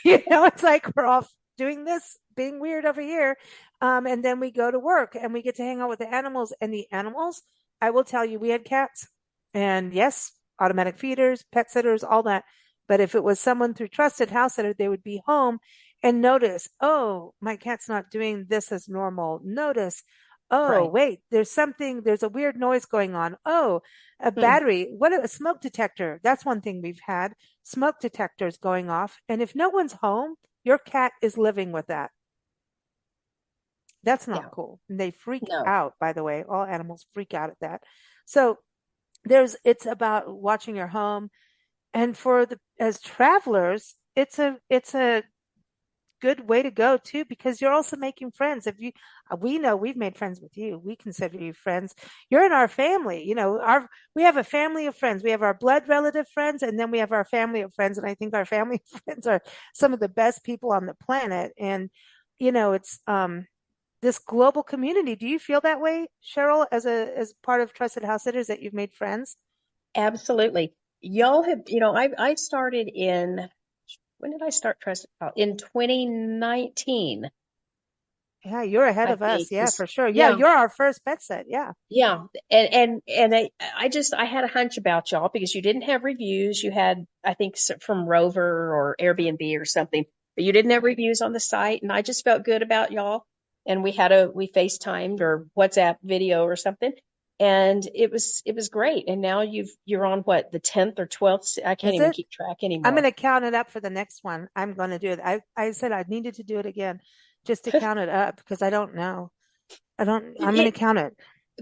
It's like we're off doing this, being weird over here. And then we go to work and we get to hang out with the animals. And the animals, I will tell you, we had cats. And yes, automatic feeders, pet sitters, all that. But if it was someone through trusted house sitter, they would be home and notice, oh, my cat's not doing this as normal. Notice, oh, Right. wait, there's a weird noise going on. Oh, a Hmm. battery, what a smoke detector. That's one thing we've had, smoke detectors going off. And if no one's home, your cat is living with that. That's not Yeah. cool. And they freak No. out, by the way. All animals freak out at that. So it's about watching your home. And as travelers, it's a good way to go too, because you're also making friends. We know we've made friends with you. We consider you friends. You're in our family. We have a family of friends. We have our blood relative friends, and then we have our family of friends. And I think our family of friends are some of the best people on the planet. And, it's, this global community. Do you feel that way, Cheryl, as part of Trusted House Sitters that you've made friends? Absolutely. Y'all have, I started in, when did I start Trusted Call? In 2019, Yeah, you're ahead I of us. think. Yeah, for sure. Yeah, Yeah. you're our first pet set. Yeah. Yeah. And I had a hunch about y'all because you didn't have reviews. You had, I think, from Rover or Airbnb or something, but you didn't have reviews on the site. And I just felt good about y'all. And we FaceTimed or WhatsApp video or something. And it was great. And now you're on what, the 10th or 12th? I can't Is even it? keep track I'm going anymore. to count it up for the next one. I'm going to do it. I said I needed to do it again just to count it up because I don't know. I'm going to It, count it.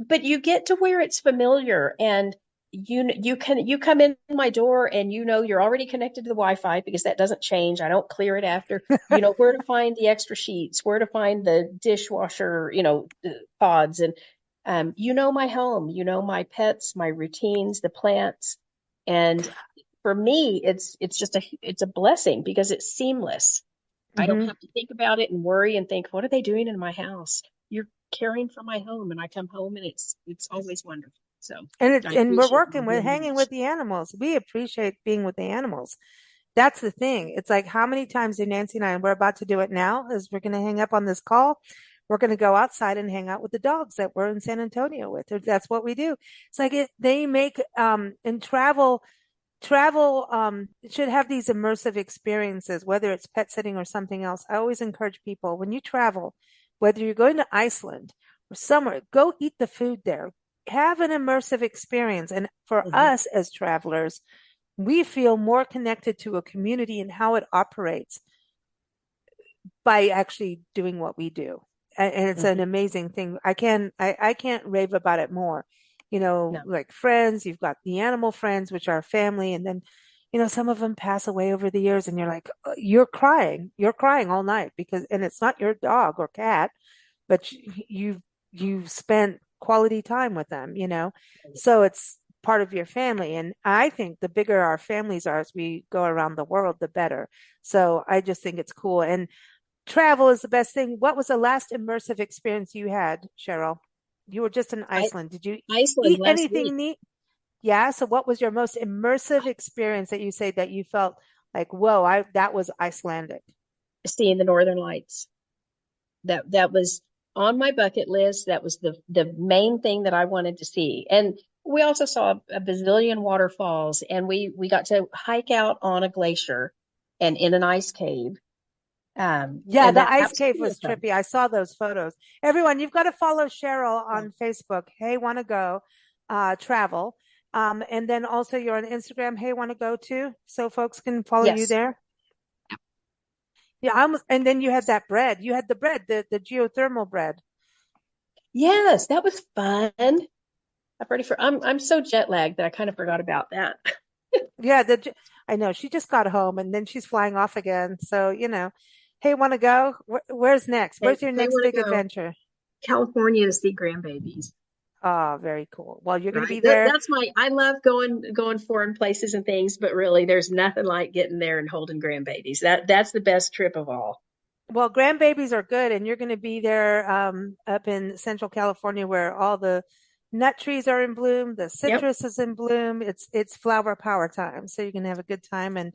but you get to where it's familiar and you come in my door and you're already connected to the Wi-Fi because that doesn't change. I don't clear it after. You know where to find the extra sheets, where to find the dishwasher, the pods, and my home, my pets, my routines, the plants, and for me, it's a blessing because it's seamless. I don't Hmm. have to think about it and worry and think, what are they doing in my house? You're caring for my home, and I come home and it's always wonderful. So I And we're appreciate you working with very hanging much. with the animals. We appreciate being with the animals. That's the thing. It's like how many times did Nancy and we're about to do it now, is we're going to hang up on this call. We're going to go outside and hang out with the dogs that we're in San Antonio with. That's what we do. It's like they make, and travel should have these immersive experiences, whether it's pet sitting or something else. I always encourage people when you travel, whether you're going to Iceland or somewhere, go eat the food there. Have an immersive experience. And for Mhm. us as travelers, we feel more connected to a community and how it operates by actually doing what we do. And it's an Mhm. amazing thing. I can't rave about it more. No. Like friends, you've got the animal friends, which are family, and then, some of them pass away over the years and you're like, you're crying all night and it's not your dog or cat, but you spent quality time with them. So it's part of your family. And I think the bigger our families are as we go around the world, the better. So I just think it's cool. And travel is the best thing. What was the last immersive experience you had, Cheryl? You were just in I Iceland. Did you Iceland eat last week, anything neat? Yeah. So what was your most immersive experience that you say that you felt like, whoa, that was Icelandic? seeing the Northern Lights. That was on my bucket list. That was the main thing that I wanted to see. And we also saw a bazillion waterfalls, and we got to hike out on a glacier and in an ice cave. Yeah, And the that ice was cave kind of was fun. trippy. I saw those photos. Everyone, you've got to follow Cheryl Yeah. on Facebook. Hey, want to go travel. And then also you're on Instagram. Hey, want to go too, so folks can follow you Yes. there. Yeah, and then you had that bread. You had the bread, the geothermal bread. Yes, that was fun. I'm so jet lagged that I kind of forgot about that. Yeah, I know she just got home and then she's flying off again. So, hey, want to go? Where's next? Where's your They next want big to go adventure? California to see grandbabies. Oh, very cool. Well, you're going to Right. be there. I love going foreign places and things, but really there's nothing like getting there and holding grandbabies. That's the best trip of all. Well, grandbabies are good, and you're going to be there up in Central California where all the nut trees are in bloom, the Yep. citrus is in bloom. It's flower power time, so you can have a good time. And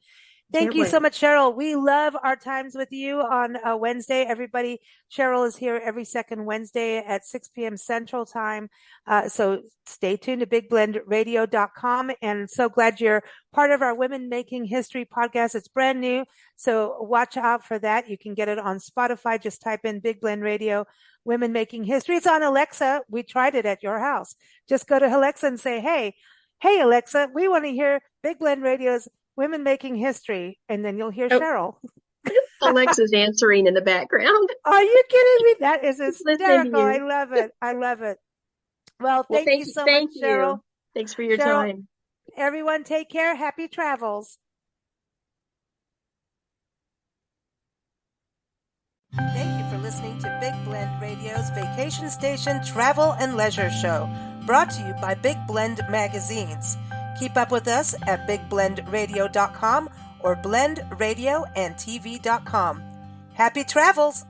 thank Can't you so wait. much, Cheryl. We love our times with you on Wednesday. Everybody, Cheryl is here every second Wednesday at 6 p.m. Central Time. So stay tuned to bigblendradio.com. And so glad you're part of our Women Making History podcast. It's brand new. So watch out for that. You can get it on Spotify. Just type in Big Blend Radio, Women Making History. It's on Alexa. We tried it at your house. Just go to Alexa and say, hey, Alexa, we want to hear Big Blend Radio's Women Making History. And then you'll hear Oh, Cheryl. Alexa's answering in the background. Are you kidding me? That is Listening to hysterical. I you. love it. I love it. Well, Well, thank you so much, thank Cheryl. you. Thanks for your Cheryl, time. everyone take care. Happy travels. Thank you for listening to Big Blend Radio's Vacation Station Travel and Leisure Show, brought to you by Big Blend Magazines. Keep up with us at bigblendradio.com or blendradioandtv.com. Happy travels!